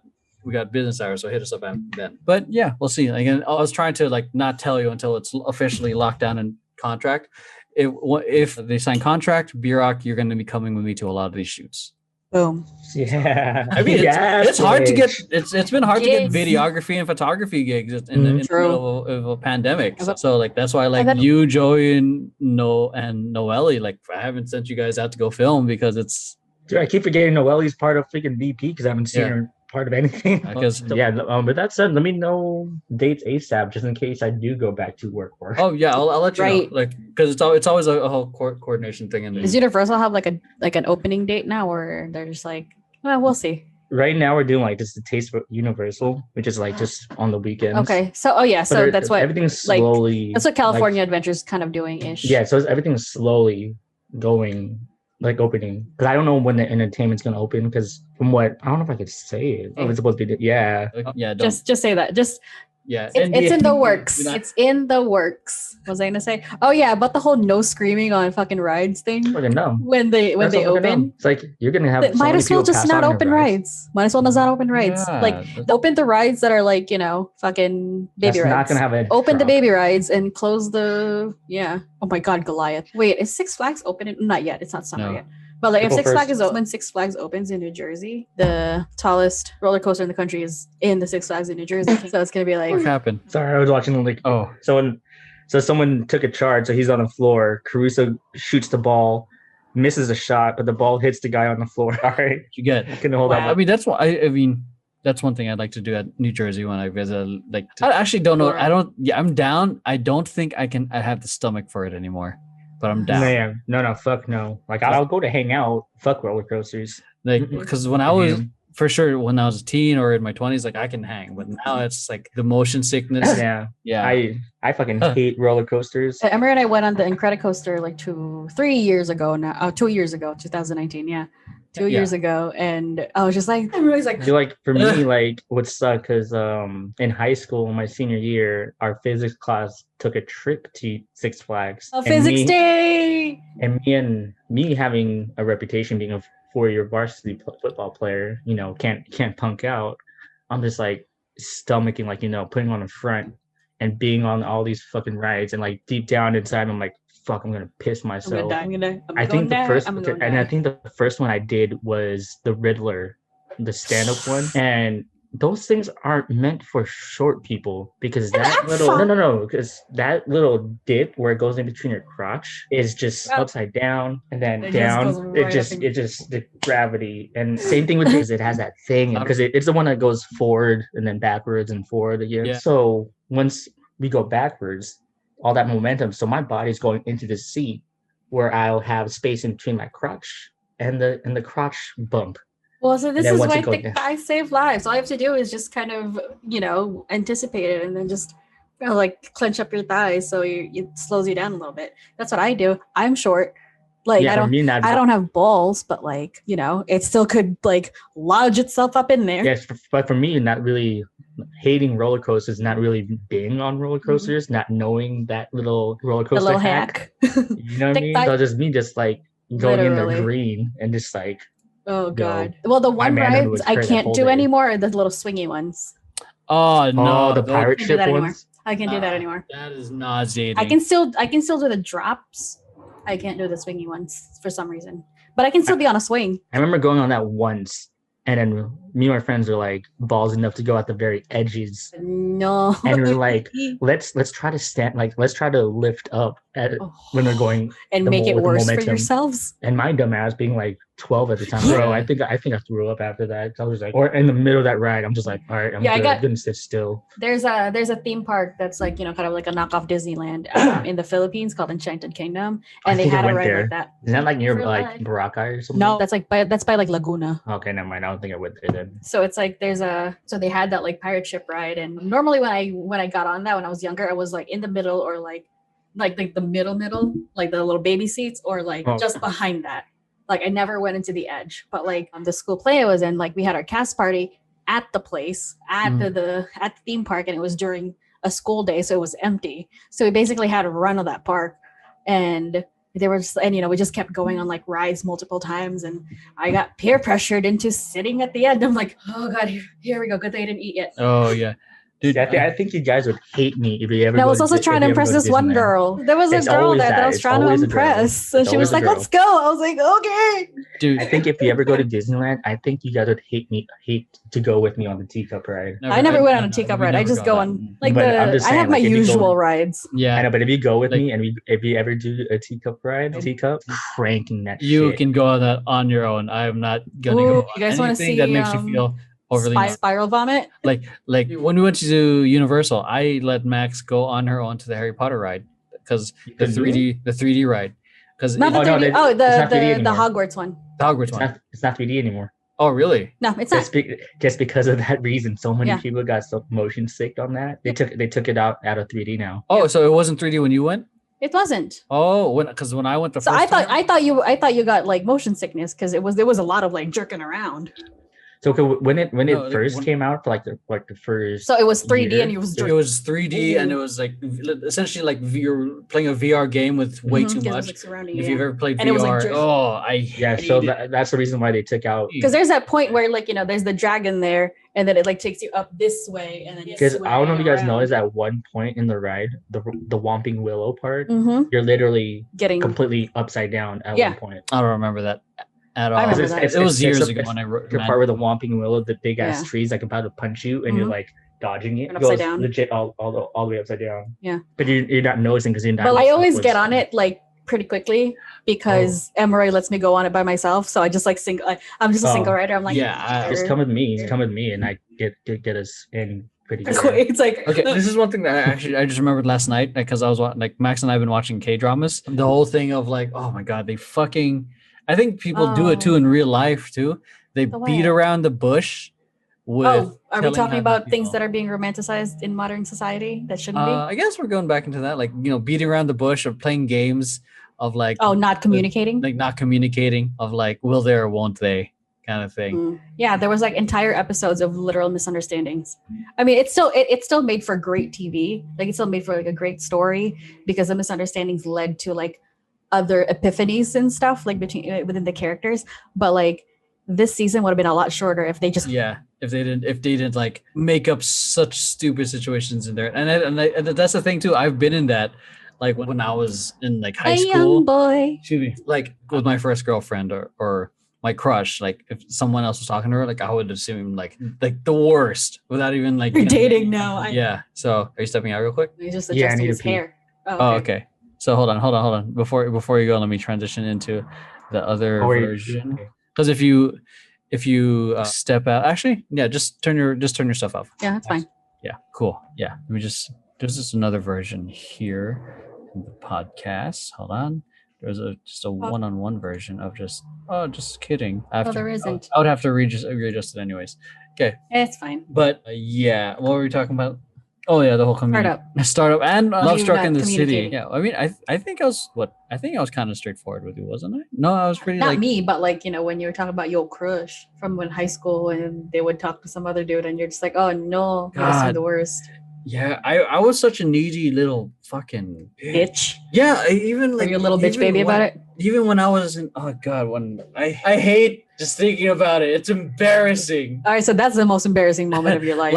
business hours, so hit us up then. But yeah, we'll see. Again, I was trying to like not tell you until it's officially locked down in contract. If they sign contract, B-roc, you're going to be coming with me to a lot of these shoots. boom. Yeah. I mean, it's hard to get. It's been hard to get Gigs. videography and photography gigs in the True. middle of a pandemic. As a- So like that's why like then- you, Joey, and Noelle, like I haven't sent you guys out to go film because it's Dude, I keep forgetting Noelle's part of freaking VP because I haven't seen Yeah. her part of anything. Because- yeah, but that said, let me know dates ASAP just in case I do go back to work. oh yeah, I'll let you Right. know. Like because it's always a whole coordination thing. And Does Universal have like an opening date now, or they're just like, well, we'll see. Right now we're doing like just the Taste for Universal, which is like just on the weekends. Okay, so But so that's what everything's like, slowly. California Adventure's kind of doing ish. Yeah, so everything's slowly going like opening? Because I don't know when the entertainment's gonna open. Because from what I don't know if I could say it. Oh, it's supposed to be. Yeah. Yeah. Just say that. Just Yeah. it's in the works. It's in the works. What was I gonna say? Oh yeah, about the whole no screaming on fucking rides thing. Fucking no. When they open, it's like you're gonna have. Might as well just not open rides. Might as well not open rides. Yeah, like open the rides that are like fucking baby rides. Not gonna have open the baby rides and close the Oh my god, Goliath. Wait, is Six Flags open? Not yet. It's not summer yet. But like, if Six Flags opens in New Jersey, the tallest roller coaster in the country is in the Six Flags in New Jersey. So it's gonna be like, what happened? Sorry, I was watching like someone took a charge, so he's on the floor. Caruso shoots the ball, misses a shot, but the ball hits the guy on the floor. All right, you get. Couldn't hold on. I mean, that's what I mean. That's one thing I'd like to do at New Jersey when I visit. Like, I actually don't know. I don't. Yeah, I'm down. I don't think I have the stomach for it anymore. But I'm down. Man, no, fuck no. Like I'll go to hang out. Fuck roller coasters. Like because when I was for sure when I was a teen or in my 20s, like I can hang. But now it's like the motion sickness. Yeah. I fucking hate roller coasters. Emeroy and I went on the Incredicoaster like 3 years ago now. 2 years ago, 2019. Yeah. 2 years ago, and I was just like, Emeroy's like, I feel like for me, like what sucked because in high school, my senior year, our physics class took a trip to Six Flags. Physics day. And me having a reputation being a 4-year varsity football player, can't punk out. I'm just like stomaching, like putting on the front and being on all these fucking rides, and like deep down inside, I'm like, fuck, I'm gonna piss myself. I think the first one I did was the Riddler, the stand-up one, and those things aren't meant for short people because because that little dip where it goes in between your crotch is just upside down and then down. It just the gravity, and same thing with this. It has that thing because it's the one that goes forward and then backwards and forward again. Yeah. So once we go backwards, all that momentum, so my body's going into the seat where I'll have space in between my crotch and the crotch bump. Well, so this is why I think I save lives. All you have to do is just kind of, anticipate it and then just like clench up your thighs so it slows you down a little bit. That's what I do. I'm short. Like I don't have balls, but like, it still could like lodge itself up in there. Yes, but for me, not really hating roller coasters, not really being on roller coasters, not knowing that little roller coaster little hack. You know what I mean? So just me just like going in the green and just like, oh god. Well, the one rides I can't do anymore are the little swingy ones. Oh no, the pirate ship ones. I can't do that anymore. That is nauseating. I can still do the drops. I can't do the swingy ones for some reason, but I can still be on a swing. I remember going on that once, and then me and my friends were like balls enough to go at the very edges. No, and we're like, let's try to stand, like let's try to lift up when we're going and make it worse for yourselves. And my dumb ass being like 12 at the time, bro. I think I threw up after that. I was like, or in the middle of that ride, I'm just like, all right, I'm gonna sit still. There's a theme park that's like kind of like a knockoff Disneyland in the Philippines called Enchanted Kingdom, and they had a ride like that. Is that like near like Boracay or something? No, that's by like Laguna. Okay, never mind. I don't think I went there then. So it's like so they had that like pirate ship ride, and normally when I got on that when I was younger, I was like in the middle or like the middle, like the little baby seats, or like just behind that. Like I never went into the edge, but like the school play I was in, like we had our cast party at the place at the theme park, and it was during a school day, so it was empty. So we basically had a run of that park, and there was, and we just kept going on like rides multiple times, and I got peer pressured into sitting at the end. I'm like, oh god, here we go. Good thing I didn't eat yet. Oh yeah. Dude, I think you guys would hate me if you ever. I was also trying to impress this one girl. There was a girl that I was trying to impress, so she was like, "Let's go." I was like, "Okay." Dude, I think if you ever go to Disneyland, I think you guys would hate to go with me on the teacup ride. I never went on a teacup ride. I just go on like I have my usual rides. Yeah, I know. But if you go with me and if you ever do a teacup ride, cranking that. You can go on that on your own. I am not gonna go. You guys want to see that makes you feel overly spiral vomit? Like when we went to Universal, I let Max go on her own to the Harry Potter ride because the 3D ride. Because not the 3D. The Hogwarts one. The Hogwarts one. It's not 3D anymore. Oh really? No, it's not. Just because of that reason, so many people got so motion sick on that. They took it out of 3D now. Oh, so it wasn't 3D when you went? It wasn't. Oh, because when I went the So first time, I thought you got like motion sickness because there was a lot of like jerking around. So when it No, first came out, for like the first. So it was 3D year, and it was it was 3D and it was like essentially like you're playing a VR game with way too Because it was, much. like, surrounding If you, you've yeah. ever played And it was, like, VR, I hate so it. that's the reason why they took out. Because there's that point where like there's the dragon there, and then it like takes you up this way, and then Because I don't know if you guys know, around. is at one point in the ride, the Whomping Willow part, Mhm. you're literally Getting completely upside down at Yeah. one point. I don't remember that at all. I remember that. It was years It's ago when I wrote the part where the Whomping Willow, the big ass Yeah. trees, like about to punch you, and you're like dodging it. And upside goes down. legit all the way upside down. Yeah. But you're not noticing because you're not. But I always get on it like pretty quickly because Emeroy lets me go on it by myself. So I just like I'm just a single rider. I'm like, just come with me. Just come with me, and I get us in pretty good. It's like Okay, this is one thing that I just remembered last night because I was like Max and I have been watching K-dramas. The whole thing of like, oh my god, they fucking. I think people do it too in real life too. They beat around the bush. With are we talking about things that are being romanticized in modern society that shouldn't be? I guess we're going back into that, like beating around the bush or playing games of like not communicating, like not communicating of like will they or won't they kind of thing. Yeah, there was like entire episodes of literal misunderstandings. I mean, it's still made for great TV. Like it's still made for like a great story because the misunderstandings led to like other epiphanies and stuff like within the characters. But like this season would have been a lot shorter if they just if they didn't like make up such stupid situations in there. And that's the thing too. I've been in that. Like when I was in like high school, young boy. Excuse me. Like with my first girlfriend or my crush, like if someone else was talking to her, like I would assume like the worst without even like You're dating now. Yeah. So are you stepping out real quick? He's just adjusting his hair. Oh, okay. So hold on. Before you go, let me transition into the other version. Because if you step out, actually, yeah, just turn your stuff off. Yeah, that's fine. Yeah, cool. Yeah, there's just another version here in the podcast. Hold on. There's just a one-on-one version of just kidding. There isn't. I would have to readjust it anyways. Okay. It's fine. But yeah, what were we talking about? Oh yeah, the whole community. Startup and Love Struck in the City. Yeah, I mean, I think I was kind of straightforward with you, wasn't I? No, I was pretty not me, but like when you were talking about your crush from when high school and they would talk to some other dude and you're just like, oh no, you're the worst. Yeah, I was such a needy little fucking bitch. Yeah, even like you're a little bitch baby about it. Even when I was in, oh god, when I hate just thinking about it. It's embarrassing. All right, so that's the most embarrassing moment of your life.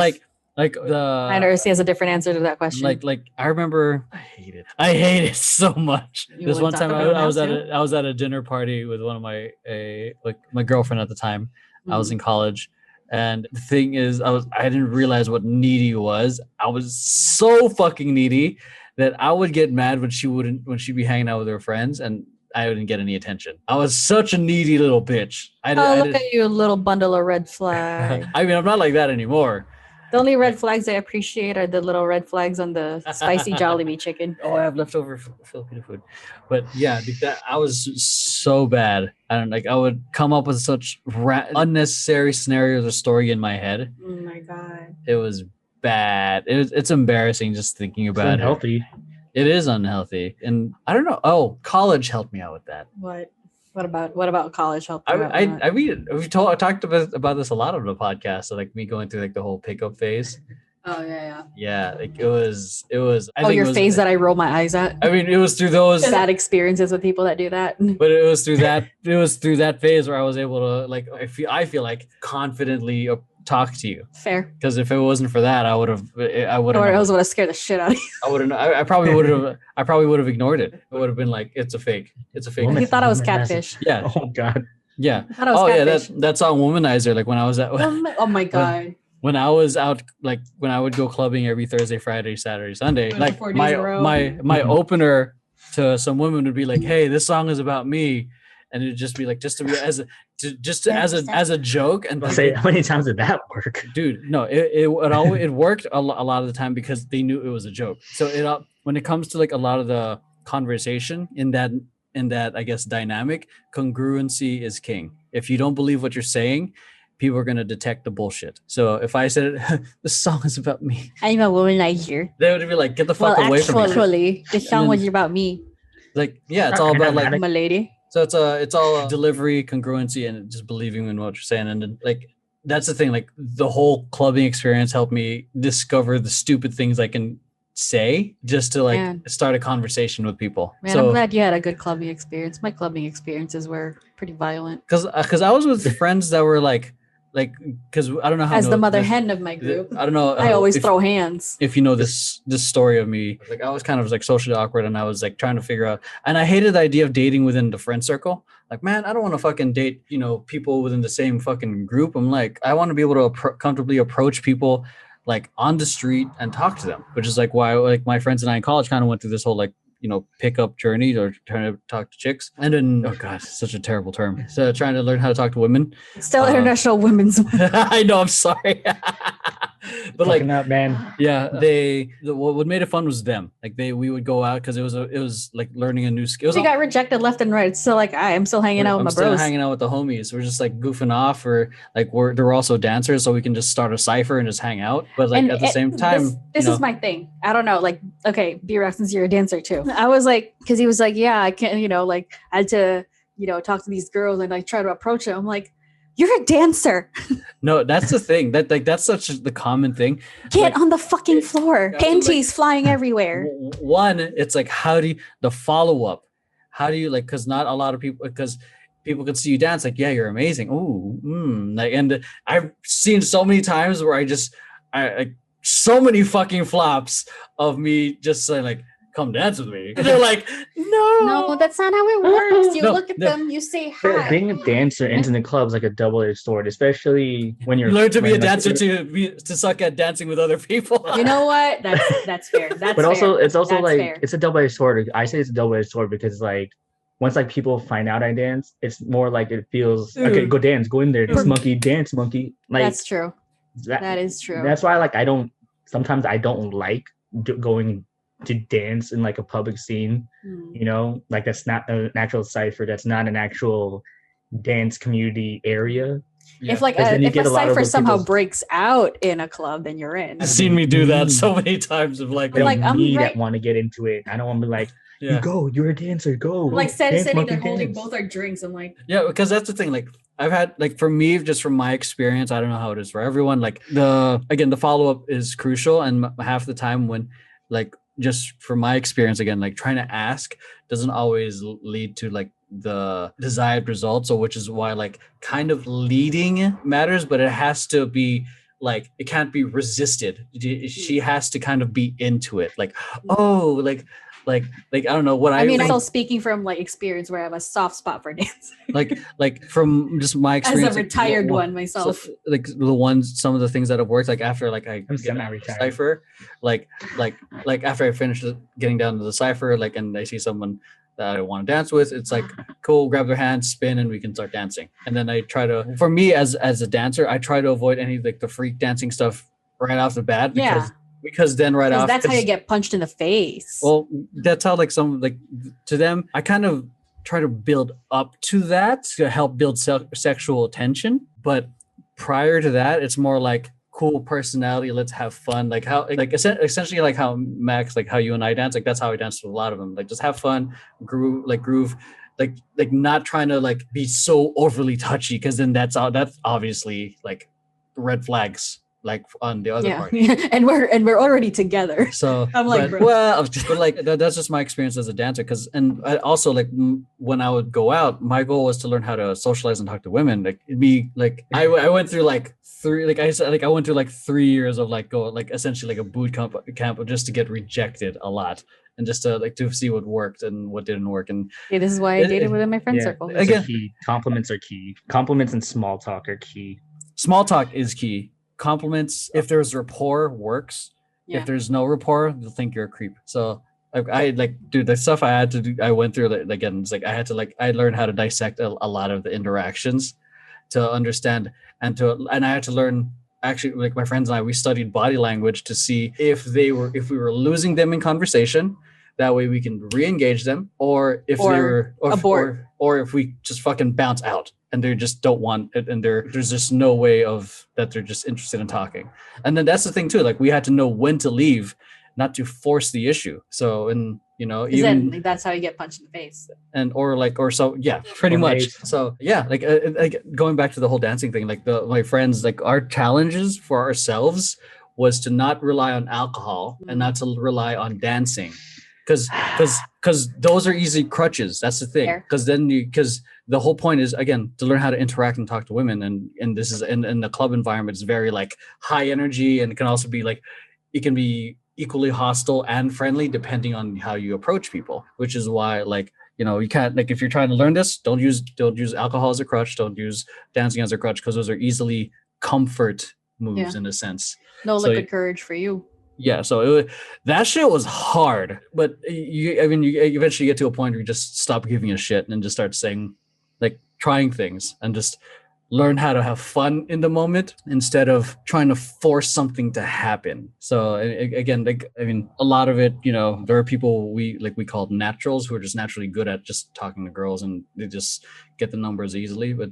Like the I know he has a different answer to that question. Like I remember I hate it so much. This one time I was at a dinner party with one of my girlfriend at the time. I was in college. And the thing is, I didn't realize what needy was. I was so fucking needy that I would get mad when she'd be hanging out with her friends and I wouldn't get any attention. I was such a needy little bitch. Look at you, little bundle of red flags. I mean, I'm not like that anymore. The only red flags I appreciate are the little red flags on the spicy Jollibee chicken. Oh, I have leftover Filipino food. But yeah, I was so bad. I would come up with such unnecessary scenarios or story in my head. Oh my god. It was bad. It's embarrassing just thinking about it. Unhealthy. It is unhealthy. And I don't know. Oh, college helped me out with that. What about college help? I mean, we've talked about this a lot on the podcast. So like me going through like the whole pickup phase. Oh yeah. Yeah, like it was. Your phase that I roll my eyes at. I mean, it was through those bad experiences with people that do that. But it was through that. It was through that phase where I was able to like. I feel like confidently talk to you. Fair. Because if it wasn't for that, I would have. Or I would have scared the shit out of you. I wouldn't. I probably would have. I probably would have ignored it. It would have been like, it's a fake. It's a fake. He thought I was catfish. Yeah. Oh god. Yeah. I thought I was catfish. Yeah. That song Womanizer. Like when I was at. Oh my god. When I was out, like when I would go clubbing every Thursday, Friday, Saturday, Sunday, like my opener to some women would be like, "Hey, this song is about me," and it'd just be like, as a joke. And say, how many times did that work, dude? No, it worked a lot of the time because they knew it was a joke. So when it comes to like a lot of the conversation in that I guess dynamic, congruency is king. If you don't believe what you're saying, people are gonna detect the bullshit. So if I said this song is about me, I'm a womanizer. they would be like, get the fuck away from me. Actually, the song was about me. Like, yeah, it's all about like I'm a lady. So it's all delivery, congruency, and just believing in what you're saying. And then, like, that's the thing. Like, the whole clubbing experience helped me discover the stupid things I can say just to like start a conversation with people. Man, I'm glad you had a good clubbing experience. My clubbing experiences were pretty violent. Because I was with friends that were like because I don't know how. As the mother hen of my group, I don't know. I always throw hands. If you know this story of me, like I was kind of like socially awkward, and I was like trying to figure out, and I hated the idea of dating within the friend circle. Like, man, I don't want to fucking date, people within the same fucking group. I'm like, I want to be able to comfortably approach people like on the street and talk to them, which is like why like my friends and I in college kind of went through this whole like pickup journey or trying to talk to chicks. And then, oh God, such a terrible term. So trying to learn how to talk to women. Still International Women's. I know, I'm sorry. But like, up, man. Yeah, what made it fun was them. Like we would go out because it was like learning a new skill. She got rejected left and right. It's still like I'm still hanging out with my bros. Still hanging out with the homies. We're just like goofing off, or like they're also dancers, so we can just start a cipher and just hang out. But like at the same time, this is my thing. I don't know. Like, okay, B-roc, since you're a dancer too. I was like, because he was like, yeah, I can't. Like I had to, talk to these girls and like try to approach them. I'm like, you're a dancer. No, that's the thing. That's such the common thing. Get on the fucking floor. Panties flying everywhere. One, it's like the follow up. How do you like? Because not a lot of people. Because people could see you dance. Like, yeah, you're amazing. Ooh, like, and I've seen so many times where I so many fucking flops of me just saying like, come dance with me. And they're like, no, that's not how it works. You look at them, you say hi. Being a dancer into the club is like a double-edged sword, especially when you learn to be a dancer to suck at dancing with other people. You know what? That's fair. But also, it's also like fair. It's a double-edged sword. I say it's a double-edged sword because like once like people find out I dance, it's more like it feels okay. Go dance, go in there, dance monkey. Like that's true. That is true. That's why like I don't like going to dance in like a public scene, like that's not an actual cipher, that's not an actual dance community area. If like if a cipher somehow breaks out in a club, then you're in. I've seen me do that so many times of like me that want to get into it. I don't want to be like, you go, you're a dancer, go. Like sitting there holding both our drinks. I'm like, yeah, because that's the thing. Like I've had like for me, just from my experience, I don't know how it is for everyone. Like the follow up is crucial, and half the time when like just from my experience again, like trying to ask doesn't always lead to like the desired results. So which is why like kind of leading matters, but it has to be like, it can't be resisted. She has to kind of be into it. Like, oh, like I don't know what I mean. I'm still speaking from like experience where I have a soft spot for dancing. like from just my experience as a retired one myself. So, like some of the things that have worked, like after like I'm semi-retired cipher, like after I finish getting down to the cipher, like and I see someone that I want to dance with, it's like cool, grab their hand, spin, and we can start dancing. And then I try to, for me as a dancer, I try to avoid any like the freak dancing stuff right off the bat because then right off that's how you get punched in the face. Well, that's how like some like to them, I kind of try to build up to that to help build sexual tension. But prior to that, it's more like cool personality. Let's have fun. Like how like essentially like how Max, like how you and I dance. Like that's how I dance with a lot of them. Like just have fun, groove, like not trying to like be so overly touchy because then that's obviously like red flags. Like on the other party, and we're already together. So I'm like, but like that's just my experience as a dancer. And I also like when I would go out, my goal was to learn how to socialize and talk to women. Like it'd be like I went through like I went through like 3 years of like essentially like a boot camp just to get rejected a lot. And just to see what worked and what didn't work. And this is why I dated within my friend circle. Again, compliments are key. Compliments and small talk are key. Small talk is key. Compliments, if there's rapport, works. If there's no rapport, they'll think you're a creep. So the stuff I had to do, I went through again. It's like I learned how to dissect a lot of the interactions to understand and I had to learn. Actually, like my friends and I, we studied body language to see if we were losing them in conversation, That way we can re-engage them, or if they're abort. or if we just fucking bounce out and they just don't want it, and there's just no way of that they're just interested in talking. And then that's the thing too. Like we had to know when to leave, not to force the issue. So and even then that's how you get punched in the face. and or so yeah, pretty much. So yeah, like going back to the whole dancing thing, like my friends, like our challenges for ourselves was to not rely on alcohol and not to rely on dancing, because those are easy crutches. That's the thing. Because the whole point is, again, to learn how to interact and talk to women, and this is in the club environment is very like high energy, and it can also be like it can be equally hostile and friendly depending on how you approach people, which is why like you can't, like if you're trying to learn this, don't use alcohol as a crutch, don't use dancing as a crutch, because those are easily comfort moves in a sense. No liquid courage for you. Yeah, so that shit was hard, but you eventually get to a point where you just stop giving a shit and just start saying, like, trying things and just learn how to have fun in the moment instead of trying to force something to happen. So again, like, I mean, a lot of it, there are people we call naturals who are just naturally good at just talking to girls and they just get the numbers easily. But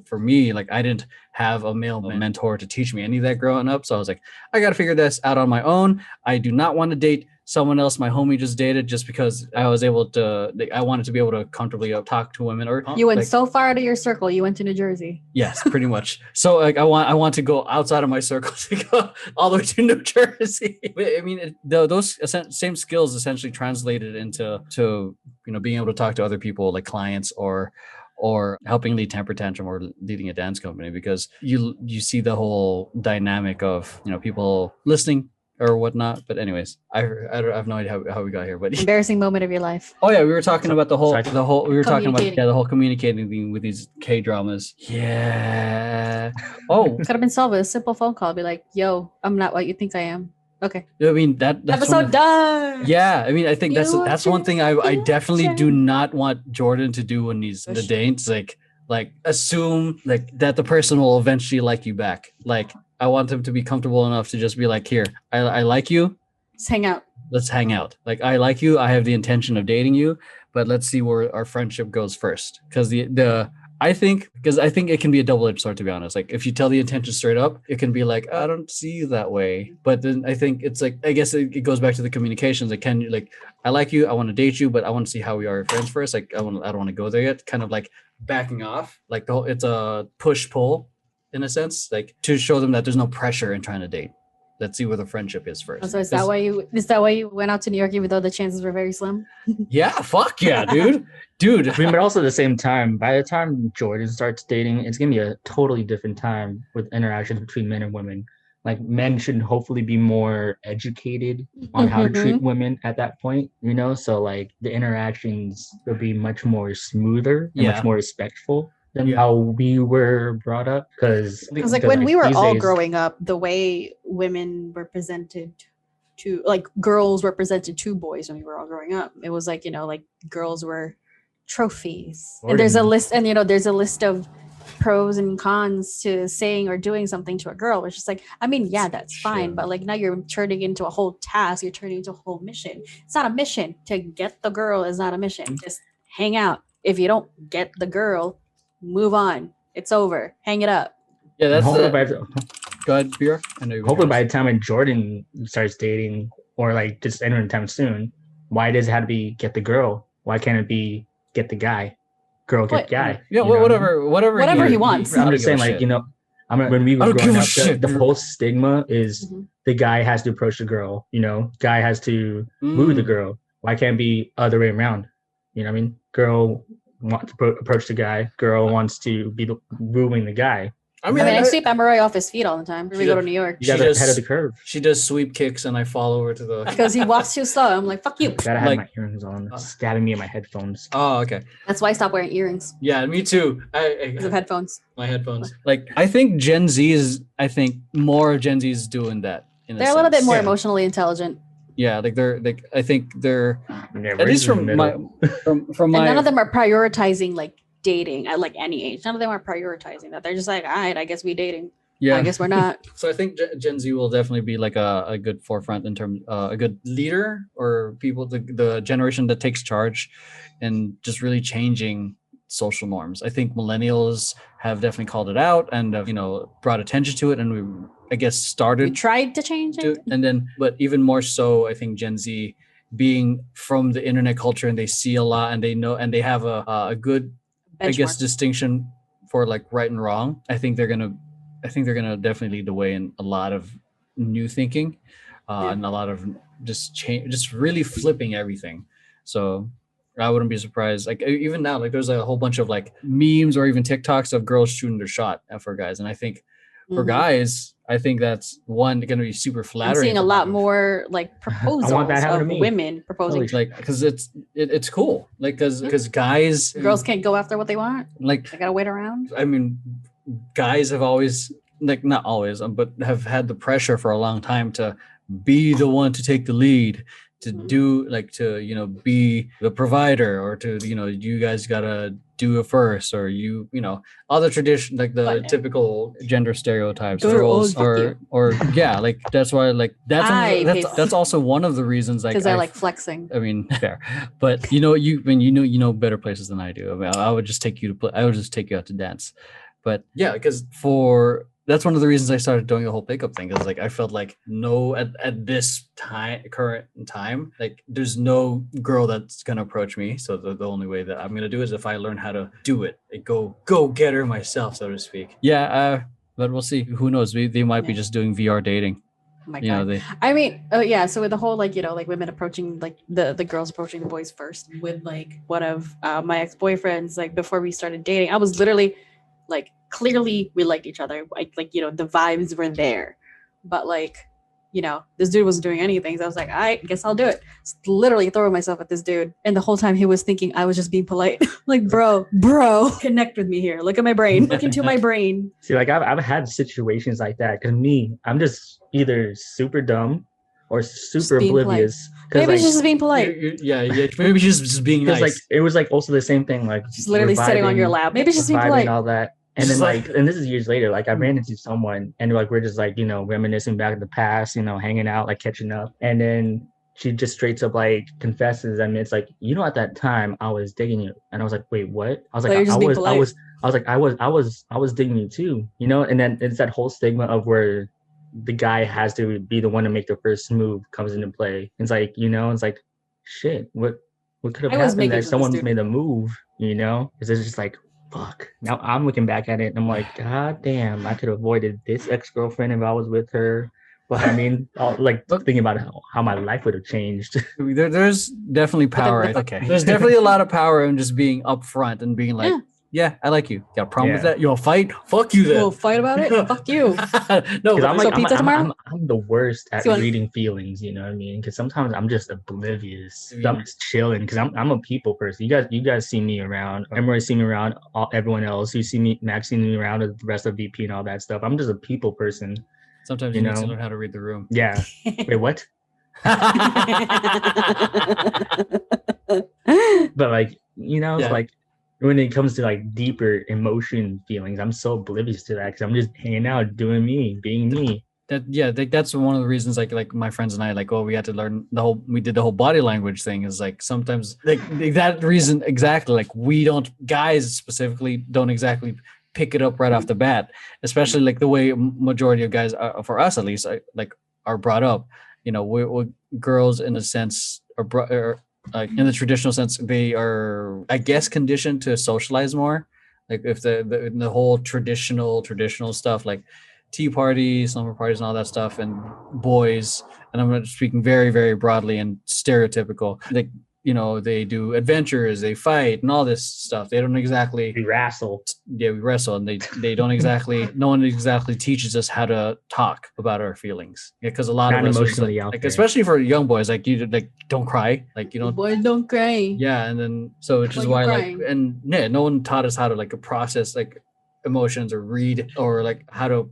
for me, like, I didn't have a male mentor to teach me any of that growing up. So I was like, I got to figure this out on my own. I do not want to date someone else my homie just dated just because I wanted to be able to comfortably talk to women. Or you went so far out of your circle, you went to New Jersey. Yes, pretty much. So like I want to go outside of my circle to go all the way to New Jersey. I mean, those same skills essentially translated into being able to talk to other people, like clients or helping lead Temper Tantrum or leading a dance company, because you see the whole dynamic of people listening or whatnot. But anyways, I have no idea how we got here. But embarrassing moment of your life. Oh yeah, we were talking about the whole communicating thing with these K dramas. Yeah. Oh, could have been solved with a simple phone call. Be like, yo, I'm not what you think I am. Okay. I mean that's episode done. Yeah, I mean I think that's one thing I definitely do not want Jordan to do when he's the dates. Like assume like that the person will eventually like you back. Like I want him to be comfortable enough to just be like, here, I like you. Let's hang out. Let's hang out. Like, I like you. I have the intention of dating you, but let's see where our friendship goes first. Because I think it can be a double-edged sword, to be honest. Like, if you tell the intention straight up, it can be like, I don't see you that way. But then I think it's like, I guess it goes back to the communications. Like, I like you. I want to date you, but I want to see how we are friends first. Like, I don't want to go there yet. Kind of like backing off. Like, it's a push-pull in a sense, like to show them that there's no pressure in trying to date. Let's see where the friendship is first. So is that why you went out to New York even though the chances were very slim? Yeah, fuck yeah, dude. I mean, but also at the same time, by the time Jordan starts dating, it's gonna be a totally different time with interactions between men and women. Like, men should hopefully be more educated on how to treat women at that point, so like the interactions will be much more smoother and much more respectful than how we were brought up. Because like when we were all growing up, the way women were presented to, like, girls were presented to boys when we were all growing up, it was like, like girls were trophies. And there's a list, and there's a list of pros and cons to saying or doing something to a girl, which is like, I mean, yeah, that's fine, but like now you're turning into a whole task, you're turning into a whole mission. It's not a mission. To get the girl is not a mission. Just hang out. If you don't get the girl, move on. It's over. Hang it up. Yeah, that's go ahead, B-roc. Hopefully by the time when Jordan starts dating or like just entering time soon, why does it have to be get the girl? Why can't it be get the guy? Girl, get guy. Yeah, whatever he wants. I'm just saying, like, when we were growing up, the whole stigma is the guy has to approach the girl, guy has to woo the girl. Why can't it be other way around? You know what I mean? Girl wants to approach the guy, girl wants to be wooing the guy. I mean, I sweep Emeroy off his feet all the time when we go to New York. You got the head of the curve. She does sweep kicks and I follow her to the... Because he walks too slow. I'm like, fuck you. Gotta have my earrings on. Stabbing me in my headphones. Oh, okay. That's why I stopped wearing earrings. Yeah, me too. Because of headphones. My headphones. Like, I think more of Gen Z is doing that. They're a little bit more emotionally intelligent. Yeah, I think they're at least from my none of them are prioritizing like dating at like any age. None of them are prioritizing that. They're just like, all right, I guess we dating. Yeah, I guess we're not. So I think Gen Z will definitely be like a good forefront in terms, a good leader or people, the generation that takes charge and just really changing social norms. I think millennials have definitely called it out and brought attention to it, and I guess We started tried to change it. and then, but even more so, I think Gen Z being from the internet culture and they see a lot and they know and they have a good, I guess, Benchmark. distinction for like right and wrong. I think they're gonna definitely lead the way in a lot of new thinking, and a lot of just change, just really flipping everything. So I wouldn't be surprised. Like even now, like there's a whole bunch of like memes or even TikToks of girls shooting their shot for guys, and I think for guys, I think that's one going to be super I'm flattering. seeing a lot more like proposals of women proposing. Like because it's cool. Like because guys, girls can't go after what they want. Like They gotta wait around. I mean, guys have always, like not always, but have had the pressure for a long time to be the one to take the lead, to do like to be the provider, or to you guys gotta do it first, or all the tradition, like the typical gender stereotypes, roles, or yeah, like that's why like that's also one of the reasons, like because I like flexing. I mean, fair, but you know better places than I do. I mean, I would just take you to play. I would just take you out to dance. But yeah, because that's one of the reasons I started doing the whole pickup thing. Because like I felt like at this current time, like there's no girl that's gonna approach me. So the only way that I'm gonna do is if I learn how to do it, like go get her myself, so to speak. Yeah, but we'll see. Who knows? They might be just doing VR dating. Oh my God. I mean, yeah. So with the whole like like women approaching like the girls approaching the boys first. With like one of my ex-boyfriends, like before we started dating, I was literally like clearly we liked each other, like the vibes were there, but like this dude wasn't doing anything, so I was like, I guess I'll do it. Literally throwing myself at this dude, and the whole time he was thinking I was just being polite. Like bro, connect with me here, look at my brain, look into my brain. See, like I've had situations like that, because I'm just either super dumb or super oblivious. Maybe like, she's just being polite. Yeah. Maybe she's just being nice. Like it was like also the same thing. Like she's literally sitting on your lap. Maybe she's being polite. All that, and then like, and this is years later. Like I ran into someone, and like we're just like reminiscing back in the past, hanging out, like catching up, and then she just straight up like confesses. I mean, it's like at that time I was digging you, and I was like, wait, what? I was like, I was digging you too, and then it's that whole stigma of where the guy has to be the one to make the first move comes into play. It's like, it's like, shit, what could have happened that someone's made a move, because it's just like, fuck. Now I'm looking back at it and I'm like, God damn, I could have avoided this ex-girlfriend if I was with her. But I mean, like thinking about how my life would have changed. There's definitely power. Okay. There's definitely a lot of power in just being upfront and being like, yeah, I like you. Got a problem with that? You want to fight? Fuck you then. We'll fight about it? Fuck you. No, I'm the worst at reading feelings, you know what I mean? Because sometimes I'm just oblivious. I'm just chilling because I'm a people person. You guys see me around. Emeroy see me around. Everyone else, you see me, Max see me around, the rest of VP and all that stuff. I'm just a people person. Sometimes you need to learn how to read the room. Yeah. Wait, what? But like, like, when it comes to like deeper emotion feelings, I'm so oblivious to that because I'm just hanging out, doing me, being me. That's one of the reasons like my friends and I we had to learn we did the whole body language thing, is like sometimes like that reason exactly, like guys specifically don't exactly pick it up right off the bat, especially like the way majority of guys for us at least are brought up. We're girls in a sense are like in the traditional sense, they are, I guess, conditioned to socialize more. Like if the whole traditional stuff, like tea parties, slumber parties, and all that stuff, and boys, and I'm speaking very, very broadly and stereotypical. Like they do adventures, they fight, and all this stuff. They don't exactly. We wrestle. Yeah, we wrestle, and they don't exactly. No one exactly teaches us how to talk about our feelings. Yeah, because a lot of us emotionally like especially for young boys, like you don't cry, like boys don't cry. Yeah, and then so which is why crying? Like and yeah, no one taught us how to like process like emotions or read or like how to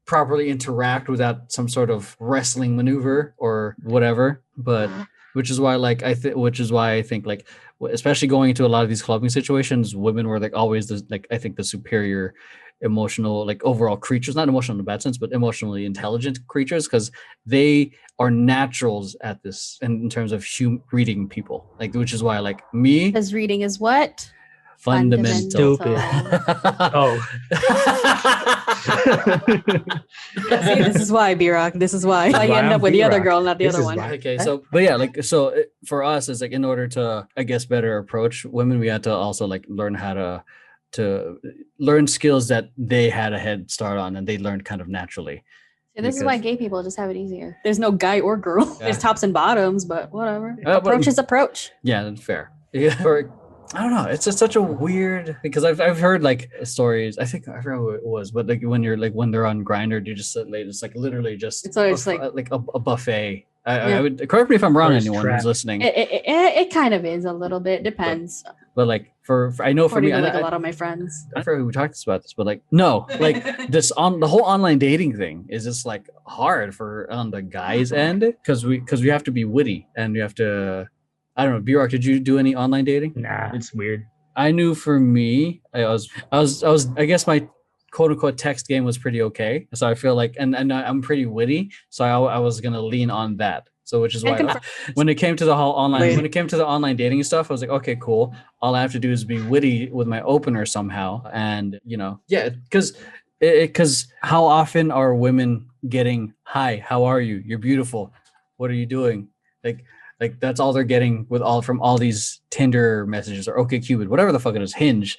properly interact without some sort of wrestling maneuver or whatever, but. Which is why I think like, especially going into a lot of these clubbing situations, women were like always I think the superior emotional, like overall creatures, not emotional in a bad sense, but emotionally intelligent creatures, because they are naturals at this in terms of reading people, like, which is why like me, Because reading is what? fundamental. Stupid. Oh. See, this is why, B-roc. This is why. Why You end I'm up with the other B-roc. girl, not the This other is one. why. Okay, so but yeah, like for us, it's like in order to, I guess, better approach women, we had to also like learn how to learn skills that they had a head start on and they learned kind of naturally. See, this is why Because- gay people just have it easier. There's no guy or girl. Yeah. There's tops and bottoms, but whatever. Approach is approach. Yeah, that's fair. Yeah, I don't know. It's just such a weird, because I've heard like stories. I think I forgot who it was, but like when they're on Grindr, you just like it's like literally just It's always like a buffet. I Yeah. would correct me if I'm wrong, First anyone trap. who's listening. It kind of is a little bit. Depends. But like for I know for according me, to like I a lot of my friends. forgot who talked about this, but like no, like this on the whole online dating thing is just like hard for on the guys' end because we have to be witty and we have to. I don't know. B-roc, did you do any online dating? Nah, it's weird. I knew for me, I guess my quote unquote text game was pretty okay. So I feel like, and I'm pretty witty. So I was going to lean on that. So which is why when it came to the whole online dating stuff, I was like, okay, cool. All I have to do is be witty with my opener somehow. And because how often are women getting, hi, how are you? You're beautiful. What are you doing? Like that's all they're getting from all these Tinder messages or OkCupid, whatever the fuck it is, Hinge.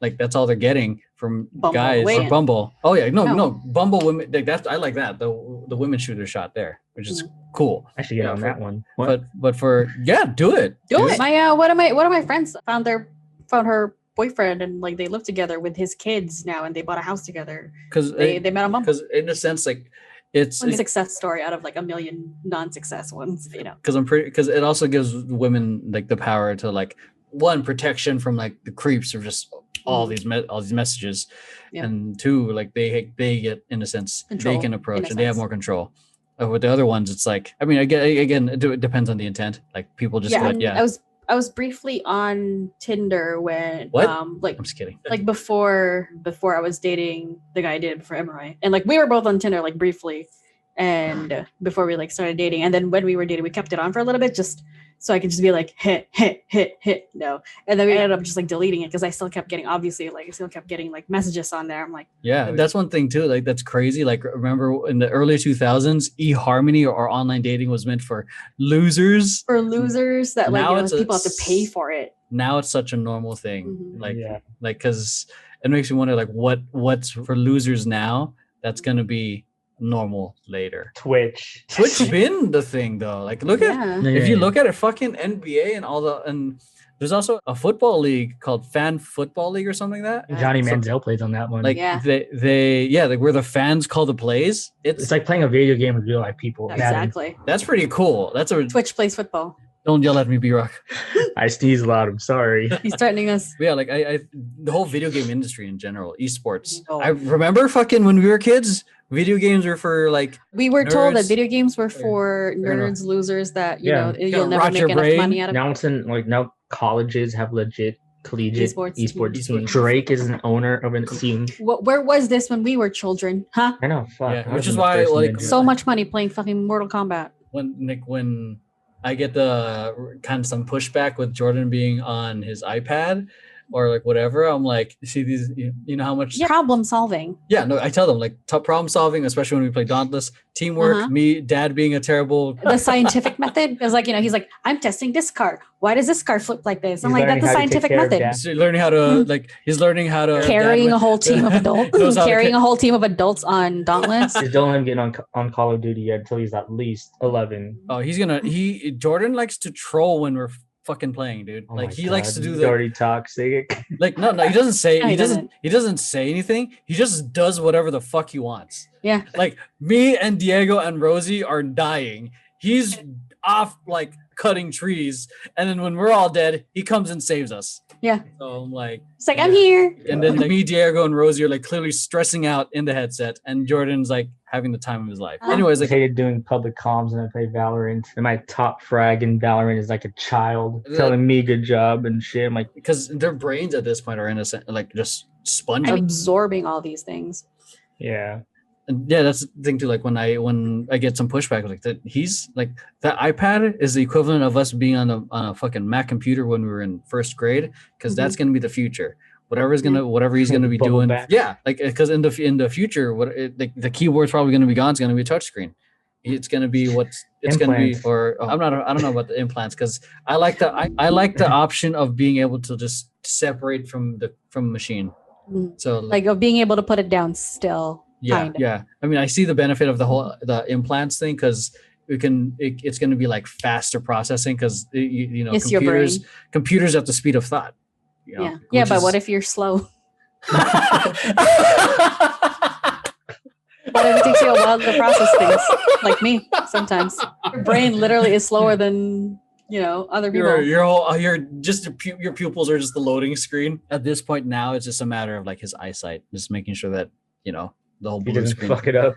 Like that's all they're getting from Bumble. guys Wait. or Bumble. Oh yeah, no, No. Bumble women. Like I like that. The women shooter shot there, which is cool. I should get Yeah, on for- that one. What? But for do it. Do it. My one of my friends found her boyfriend and like they live together with his kids now and they bought a house together. Because They met on Bumble. because in a sense like it's One success story out of like a million non-success ones, you know. because it also gives women like the power to like one, protection from like the creeps or just all these messages, Yeah. and two, like they get in a sense Control, they can in approach a and they have sense. more control. With the other ones, it's like I mean again it depends on the intent. Like people just I was briefly on Tinder when What? like I'm just kidding. like before I was dating the guy I did for Emeroy. And like we were both on Tinder like briefly and before we like started dating. And then when we were dating, we kept it on for a little bit just so I could just be like hit, no. And then we ended up just like deleting it because I still kept getting like messages on there. I'm like, Yeah, that's one thing too. Like that's crazy. Like remember in the early 2000s, eHarmony or online dating was meant for losers. for losers that like Now you know, it's a people have to pay for it. Now it's such a normal thing. Mhm. Like Yeah. like because it makes me wonder like what's for losers now that's gonna be normal later. Twitch. Twitch been the thing though. Like look at Yeah. if you look at it, fucking NBA and there's also a football league called Fan Football League or something like that. Johnny So- Manziel plays on that one. Like Yeah. like where the fans call the plays. it's like playing a video game with real life people. Madden. Exactly. That's pretty cool. That's a Twitch plays football. don't yell at me, B-roc. I sneeze a lot. I'm sorry. He's threatening us. But yeah, like I the whole video game industry in general, esports. Oh. I remember fucking when we were kids, video games were for like We were told that Nerds. video games were for They're gonna- nerds, losers that you Yeah. know you'll never rot make your enough brain. money out of. Now it's in now colleges have legit collegiate Esports. esports team. Esports. Drake is an owner of a team. Where was this when we were children? Huh? I know. Fuck. Yeah, I which was is in the why, first like, ninja. So much money playing fucking Mortal Kombat. when I get the kind of some pushback with Jordan being on his iPad or like whatever, I'm like, see these, you know how much? Yeah. Problem solving. Yeah, no, I tell them like top problem solving, especially when we play Dauntless, teamwork. Uh-huh. Me, Dad being a terrible. The scientific method is like, you know, he's like, I'm testing this car. Why does this car flip like this? I'm He's like, that's the learning how to take scientific care of method. Dad. He's learning how to like. He's learning how to Carrying a whole team of adults, Knows how to carrying a whole team of adults on Dauntless. Just don't let him get on Call of Duty yet until he's at least 11. Oh, Jordan likes to troll when we're fucking playing, dude. Oh like my he likes to God, do he's the already toxic. like no he doesn't say No, he he doesn't say anything. He just does whatever the fuck he wants. Yeah. Like me and Diego and Rosie are dying. He's off like cutting trees, and then when we're all dead, he comes and saves us. Yeah. So I'm like, It's like, I'm here. and then like, me, Diego, and Rosie are like clearly stressing out in the headset, and Jordan's like having the time of his life. Oh. Anyways, I like hated doing public comms and I play Valorant. And my top frag in Valorant is like a child telling me good job and shit. I'm like, because their brains at this point are innocent, like just spongy. absorbing all these things. Yeah. And yeah, that's the thing too. Like when I get some pushback, like that, he's like that iPad is the equivalent of us being on a fucking Mac computer when we were in first grade, because that's gonna be the future. Whatever he's gonna be Bubble doing, back. yeah. Like because in the future, the keyboard's probably gonna be gone. It's gonna be a touchscreen. It's gonna be Implants. I don't know about the implants, because I like the option of being able to just separate from machine. So Like of being able to put it down still. yeah, kinda. yeah. I mean, I see the benefit of the implants thing, because it's going to be like faster processing, because It's your brain. computers at the speed of thought. Yeah, but what if you're slow? What if it takes you a while to process things? Like me, sometimes. Your brain literally is slower than other people. your pupils are just the loading screen at this point. Now it's just a matter of like his eyesight, just making sure that the whole He blue doesn't screen. fuck it up.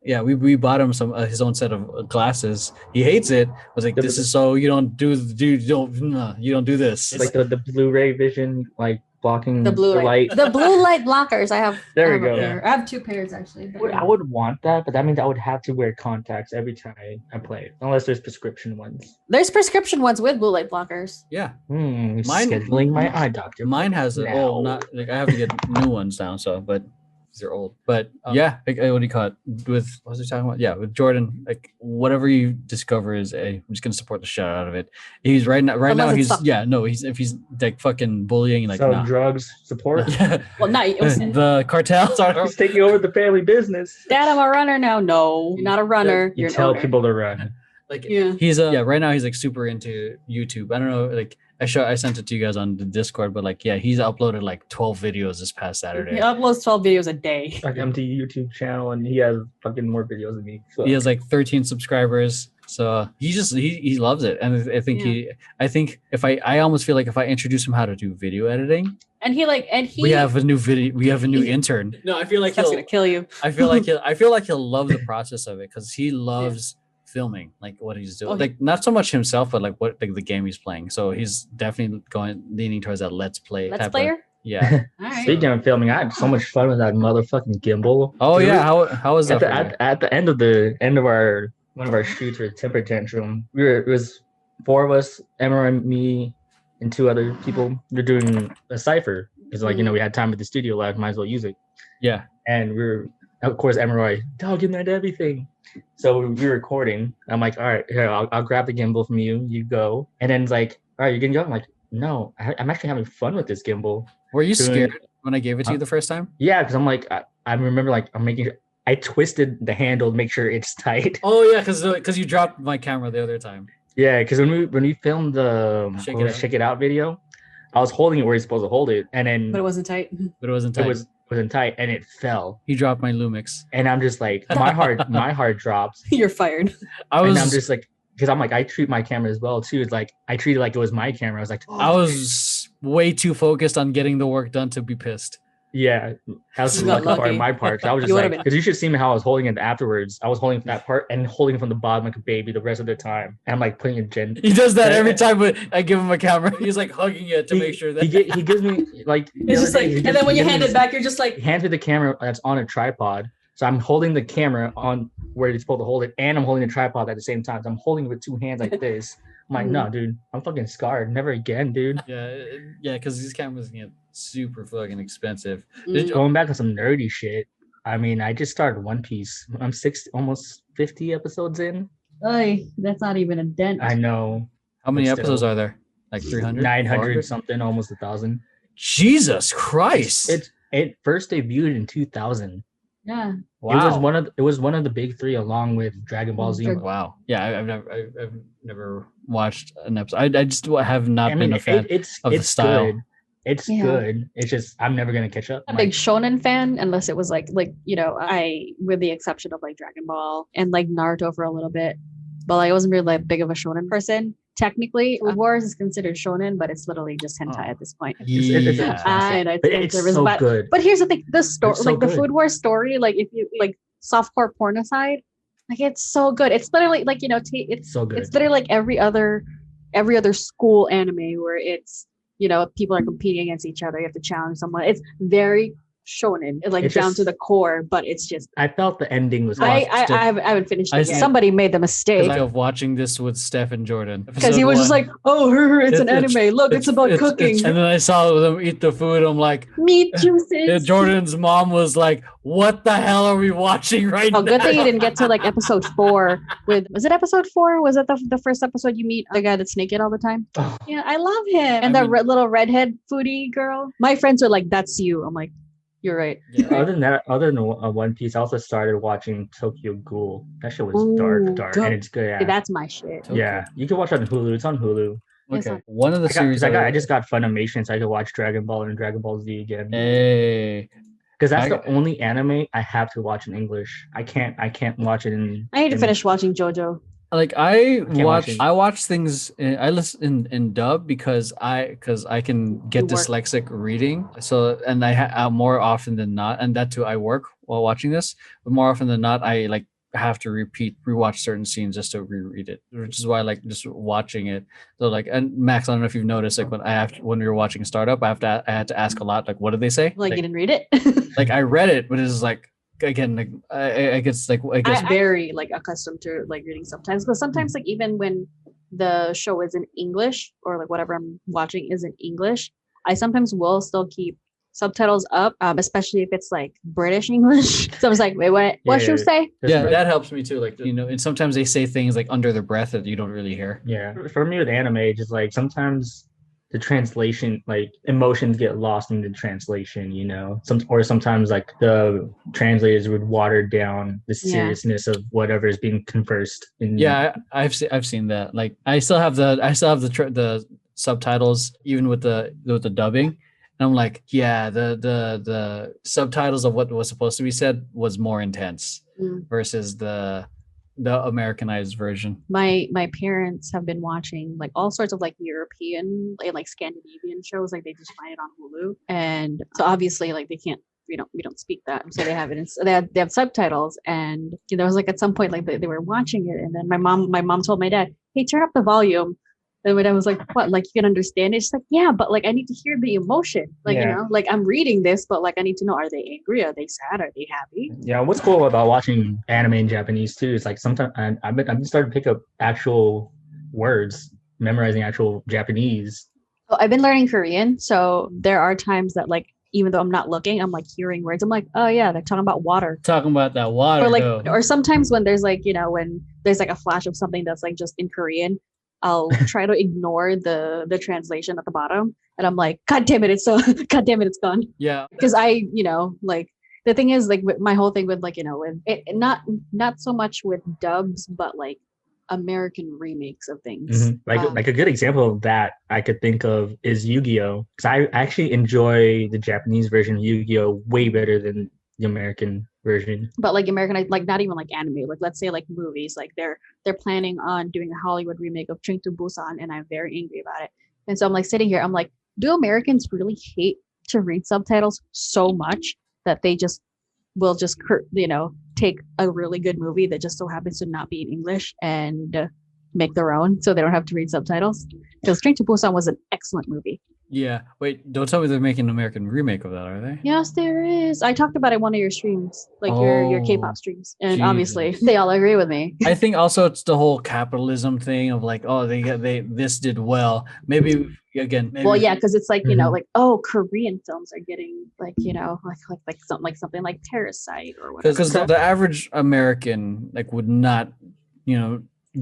We bought him some his own set of glasses. He hates it. I was like, this is so you don't do this. It's like the Blu-ray vision, like blocking The blue light. light. The blue light blockers. I have. There I we have a go. pair. I have 2 pairs actually. I would want that, but that means I would have to wear contacts every time I play, unless there's prescription ones. There's prescription ones with blue light blockers. Yeah. Scheduling my eye doctor. Mine has it. Oh, not like I have to get new ones now. So, but they're old. But yeah, like, what do you call it? With what was he talking about? Yeah, with Jordan, like whatever you discover is I'm just gonna support the shit out of it. He's right now. If he's like fucking bullying, like selling drugs, support. Yeah. Well, not the cartels are He's taking over the family business. Dad, I'm a runner now. No, you're not a runner. You You're tell an owner. people to run. like Yeah. he's right now he's like super into YouTube. I don't know, like I sent it to you guys on the Discord, but like he's uploaded like 12 videos this past Saturday. He uploads 12 videos a day. Like empty YouTube channel, and he has fucking more videos than me. So. He has like 13 subscribers. So he loves it. And I think if I almost feel like if I introduce him how to do video editing, we have a new intern. No, I feel like That's gonna kill you. I feel like he'll love the process of it, because he loves filming, like what he's doing. Like not so much himself, but like what the game he's playing. So he's definitely leaning towards that let's play. Let's player? Yeah. All right. Speaking of filming, I had so much fun with that motherfucking gimbal. Oh yeah, how was that? At the end of our one of our shoots for Temper Tantrum, it was 4 of us, Emeroy, me, and 2 other people. We're doing a cipher because we had time at the studio lab, might as well use it. Yeah. And we're of course Emeroy, dog, give me everything. So we're recording. I'm like, all right, here, I'll grab the gimbal from you. You go. And then it's like, all right, you're gonna go. I'm like, no, I'm actually having fun with this gimbal. Were you scared when I gave it to you the first time? Yeah, because I'm like, I remember like I twisted the handle to make sure it's tight. Oh yeah, because you dropped my camera the other time. Yeah, because when we filmed the Shake It Out video, I was holding it where you're supposed to hold it, and then But it wasn't tight. It wasn't tight, and it fell. He dropped my Lumix, and I'm just like, my heart drops. You're fired. And I'm just like, because I'm like, I treat my camera as well too. It's like I treat it like it was my camera. I was like, I was way too focused on getting the work done to be pissed. Yeah, that was the lucky part of my part. I was just like, because you should see me how I was holding it afterwards. I was holding that part and holding it from the bottom like a baby the rest of the time. And I'm like putting it gentle. He does that every time, but I give him a camera. He's like hugging it to make sure that he gives me like. It's just like, and then when you hand it back, you're just like. He hands me the camera that's on a tripod. So I'm holding the camera on where it's supposed to hold it, and I'm holding the tripod at the same time. So I'm holding it with 2 hands like this. I'm like, no, dude, I'm fucking scarred. Never again, dude. Yeah, because these cameras get super fucking expensive. Going back to some nerdy shit. I mean, I just started One Piece. I'm almost 50 episodes in. That's not even a dent. I know. How many episodes are there? Like 300? 900 something, almost 1,000. Jesus Christ! It first debuted in 2000. Yeah. Wow. It was one of the big 3 along with Dragon Ball Z. Wow. Yeah, I've never watched an episode. I just have not been a fan of the style. Good. It's good. It's just I'm never gonna catch up. I'm a big shonen fan, unless it was like I, with the exception of like Dragon Ball and like Naruto for a little bit, but I wasn't really like big of a shonen person. Technically, Food Wars is considered shonen, but it's literally just hentai at this point. It's so good. But here's the thing: the story, like the Food Wars story, like if you like softcore porn aside, like it's so good. It's literally like it's so good. It's literally like every other school anime where it's people are competing against each other. You have to challenge someone. It's very shonen, like It's down just- to the core, but it's just I felt the ending was I haven't finished it yet. Somebody made the mistake of watching this with Steph and Jordan because he was just like, "Oh, it's an anime. Look, it's about cooking." And then I saw them eat the food. I'm like, meat juices. Jordan's mom was like, "What the hell are we watching right now?" Oh, good thing you didn't get to like episode 4 was it episode 4? Was it the first episode you meet the guy that's naked all the time? Oh. Yeah, I love him. And little redhead foodie girl. My friends are like, "That's you." I'm like, "You're right." Yeah. Other than One Piece, I also started watching Tokyo Ghoul. That shit was dark, good. and it's good. Yeah. That's my shit. Yeah, you can watch it on Hulu. It's on Hulu. Okay. One of the series I just got Funimation, so I could watch Dragon Ball and Dragon Ball Z again. Hey. Because that's the only anime I have to watch in English. I can't watch it in. I need to finish watching JoJo. Like I watch things. I listen in dub because I can get dyslexic reading. So and I more often than not, and that too I work while watching this. But more often than not, I like have to rewatch certain scenes just to reread it, which is why I like just watching it. So like, and Max, I don't know if you've noticed, like when we were watching Startup, I had to ask a lot, like, what did they say? Like you didn't read it? Like I read it, but it's like. Again, like I guess I'm very like accustomed to like reading subtitles, because sometimes like even when the show is in English or like whatever I'm watching is in English, I sometimes will still keep subtitles up, especially if it's like British English. So I was like, wait, what should you say? Yeah, that helps me too. Like and sometimes they say things like under their breath that you don't really hear. Yeah, for me with anime, just like sometimes the translation, like emotions get lost in the translation, sometimes like the translators would water down the seriousness of whatever is being conversed in. Yeah, I've seen that. Like I still have the subtitles even with the dubbing, and I'm like, yeah, the subtitles of what was supposed to be said was more intense versus the Americanized version. My parents have been watching like all sorts of like European and like Scandinavian shows. Like they just find it on Hulu, and so obviously like they can't. We don't speak that, so they have it. They have subtitles, and there was like at some point like they were watching it, and then my mom told my dad, "Hey, turn up the volume." And my dad was like, "What? Like you can understand it?" She's like, "Yeah, but like I need to hear the emotion. Like like I'm reading this, but like I need to know: are they angry? Are they sad? Are they happy?" Yeah, what's cool about watching anime in Japanese too is like sometimes I've been starting to pick up actual words, memorizing actual Japanese. Well, I've been learning Korean, so there are times that like even though I'm not looking, I'm like hearing words. I'm like, oh yeah, they're talking about water. Talking about that water. Or like, or sometimes when there's like when there's like a flash of something that's like just in Korean, I'll try to ignore the translation at the bottom, and I'm like, God damn it, it's gone. Yeah. Because I, like the thing is like my whole thing with like, with it, not so much with dubs, but like American remakes of things. Mm-hmm. Like a good example of that I could think of is Yu-Gi-Oh! Because I actually enjoy the Japanese version of Yu-Gi-Oh! Way better than the American version. But like American, like not even like anime, like let's say like movies, like they're planning on doing a Hollywood remake of Train to Busan, and I'm very angry about it. And so I'm like sitting here, I'm like, do Americans really hate to read subtitles so much that they just will just take a really good movie that just so happens to not be in English and make their own, so they don't have to read subtitles? Because Train to Busan was an excellent movie. Yeah. Wait, don't tell me they're making an American remake of that, are they? Yes, there is. I talked about it in one of your streams, like your K-pop streams, and Jesus. Obviously they all agree with me. I think also it's the whole capitalism thing of like, oh, this did well. Maybe. Well, yeah, because it's like like Korean films are getting like something like Parasite or whatever. Because the average American like would not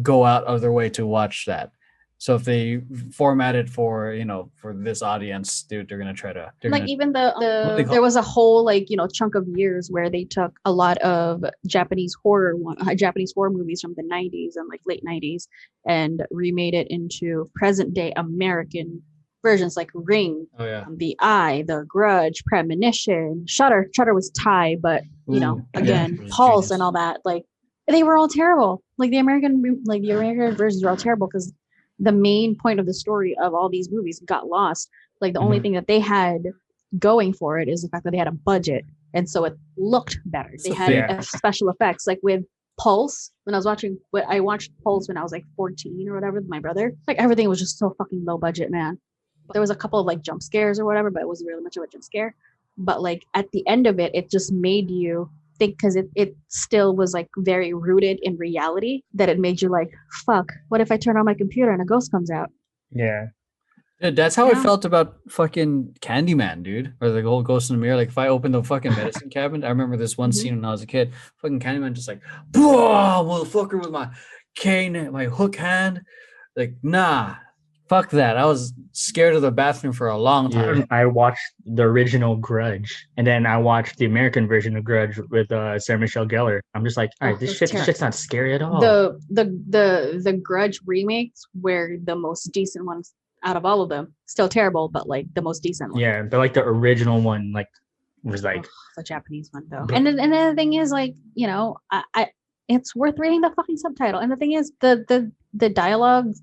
go out of their way to watch that. So if they format it for for this audience, they're gonna try to even there was a whole chunk of years where they took a lot of Japanese horror movies from the 90s and like late 90s and remade it into present day American versions like Ring, The Eye, The Grudge, Premonition, Shudder. Shudder was Thai, but Pulse and all that, like they were all terrible. Like the American versions were all terrible because the main point of the story of all these movies got lost. Like the only thing that they had going for it is the fact that they had a budget, and so it looked better. They had special effects. Like with Pulse, I watched Pulse when I was like 14 or whatever with my brother. Like everything was just so fucking low budget, man. There was a couple of like jump scares or whatever, but it wasn't really much of a jump scare. But like at the end of it, it just made you think, because it still was like very rooted in reality, that it made you like, fuck, what if I turn on my computer and a ghost comes out? Yeah. Dude, that's how I felt about fucking Candyman, dude. Or the whole Ghost in the Mirror. Like if I opened the fucking medicine cabinet, I remember this one scene when I was a kid. Fucking Candyman just like, motherfucker, with my cane, my hook hand. Like, nah, fuck that. I was scared of the bathroom for a long time. Yeah. I watched the original Grudge, and then I watched the American version of Grudge with Sarah Michelle Gellar. I'm just like, all right, this shit's not scary at all. The Grudge remakes were the most decent ones out of all of them. Still terrible, but like the most decent one. Yeah, but like the original one, like was like the Japanese one though. And then the thing is, like, you know, I it's worth reading the fucking subtitle. And the thing is, the dialogue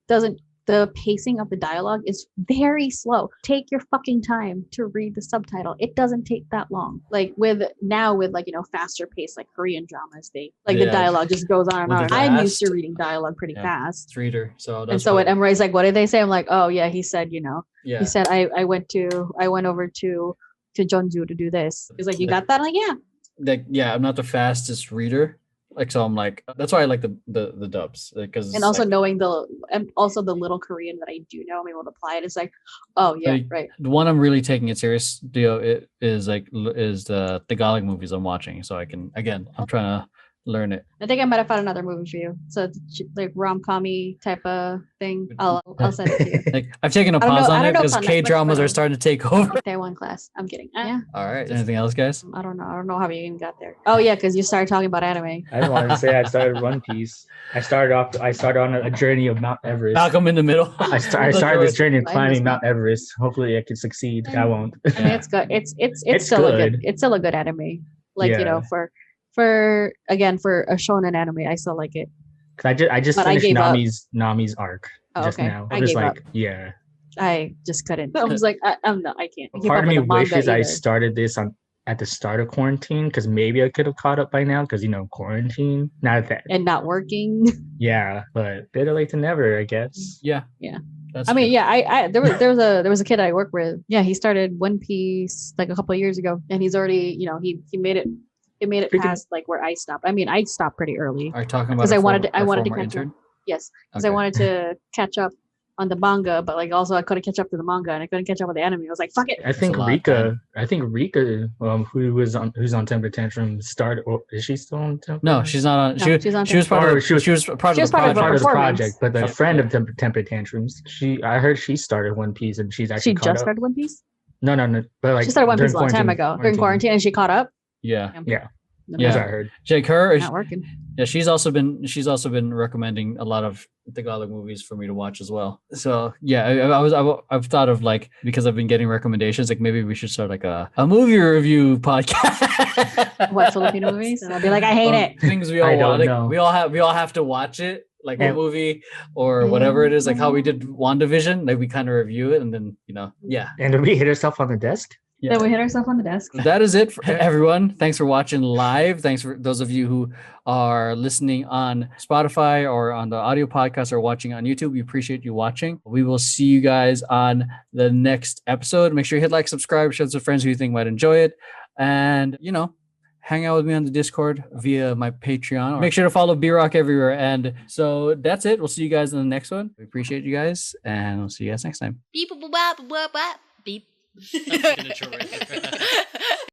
doesn't. The pacing of the dialogue is very slow. Take your fucking time to read the subtitle. It doesn't take that long. Like with like, you know, faster pace, like Korean dramas, the dialogue just goes on and on. I'm used to reading dialogue pretty fast. It's reader. So when Emeroy's like, what did they say? I'm like, oh yeah, he said, you know, he said I went over to Jeonju to do this. He's like, you got that? I'm like, yeah. Like, yeah, I'm not the fastest reader. Like, so I'm like, that's why I like the dubs, because and also like, knowing the little Korean that I do know, I'm able to apply it. It's like, oh yeah, like, right. The one I'm really taking it serious, it is the Tagalog movies I'm watching. So I can, again, I'm trying to learn it. I think I might have found another movie for you. So it's like rom-com-y type of thing. I'll send it to you. Like, I've taken a pause on it because K-dramas are starting to take over. Day one class. I'm kidding. Yeah. All right. Anything else, guys? I don't know how you even got there. Oh yeah, because you started talking about anime. I wanted to say I started One Piece. I started on a journey of Mount Everest. Malcolm in the middle. I started this journey of climbing Mount Everest. Hopefully I can succeed. I won't. I mean, it's good. It's still good. It's still a good anime. Like, you know, for a shonen anime, I still like it. I just finished Nami's arc just now. I gave up. Yeah. I just couldn't. I was like, I can't. Part of me wishes I started this at the start of quarantine, because maybe I could have caught up by now, because, you know, quarantine, not working. Yeah, but better late than never, I guess. Yeah. I mean, there was a kid I work with. Yeah, he started One Piece like a couple of years ago, and he's already, you know, he made it. It made it past like where I stopped. I mean, I stopped pretty early. Are you talking about because I wanted to catch intern? up. Yes, because I wanted to catch up on the manga, but like also I couldn't catch up to the manga, and I couldn't catch up with the anime. I was like, fuck it. I think Rika, who's on Temper Tantrum, started. Or is she still on Temper? No, she's not on. She was part of the project. But a friend of Temper Tantrums, I heard she started One Piece, and she's actually started One Piece. No. But like she started One Piece a long time ago during quarantine, and she caught up. Yeah. That's what I heard. Jake, her not working. Yeah, she's also been recommending a lot of Tagalog movies for me to watch as well. So yeah, I've thought of, like, because I've been getting recommendations, like maybe we should start like a movie review podcast. What Filipino movies? And I'll be like, I hate it. Things we all want. Like, we all have to watch it. Like a movie or whatever it is, like how we did WandaVision, like we kind of review it and then, you know, And did we hit ourselves on the desk? Yeah. Then we hit ourselves on the desk. That is it for everyone. Thanks for watching live. Thanks for those of you who are listening on Spotify or on the audio podcast or watching on YouTube. We appreciate you watching. We will see you guys on the next episode. Make sure you hit like, subscribe, share it with friends who you think might enjoy it. And, you know, hang out with me on the Discord via my Patreon. Make sure to follow B-roc everywhere. And so that's it. We'll see you guys in the next one. We appreciate you guys, and we'll see you guys next time. Beep. That's the intro right there.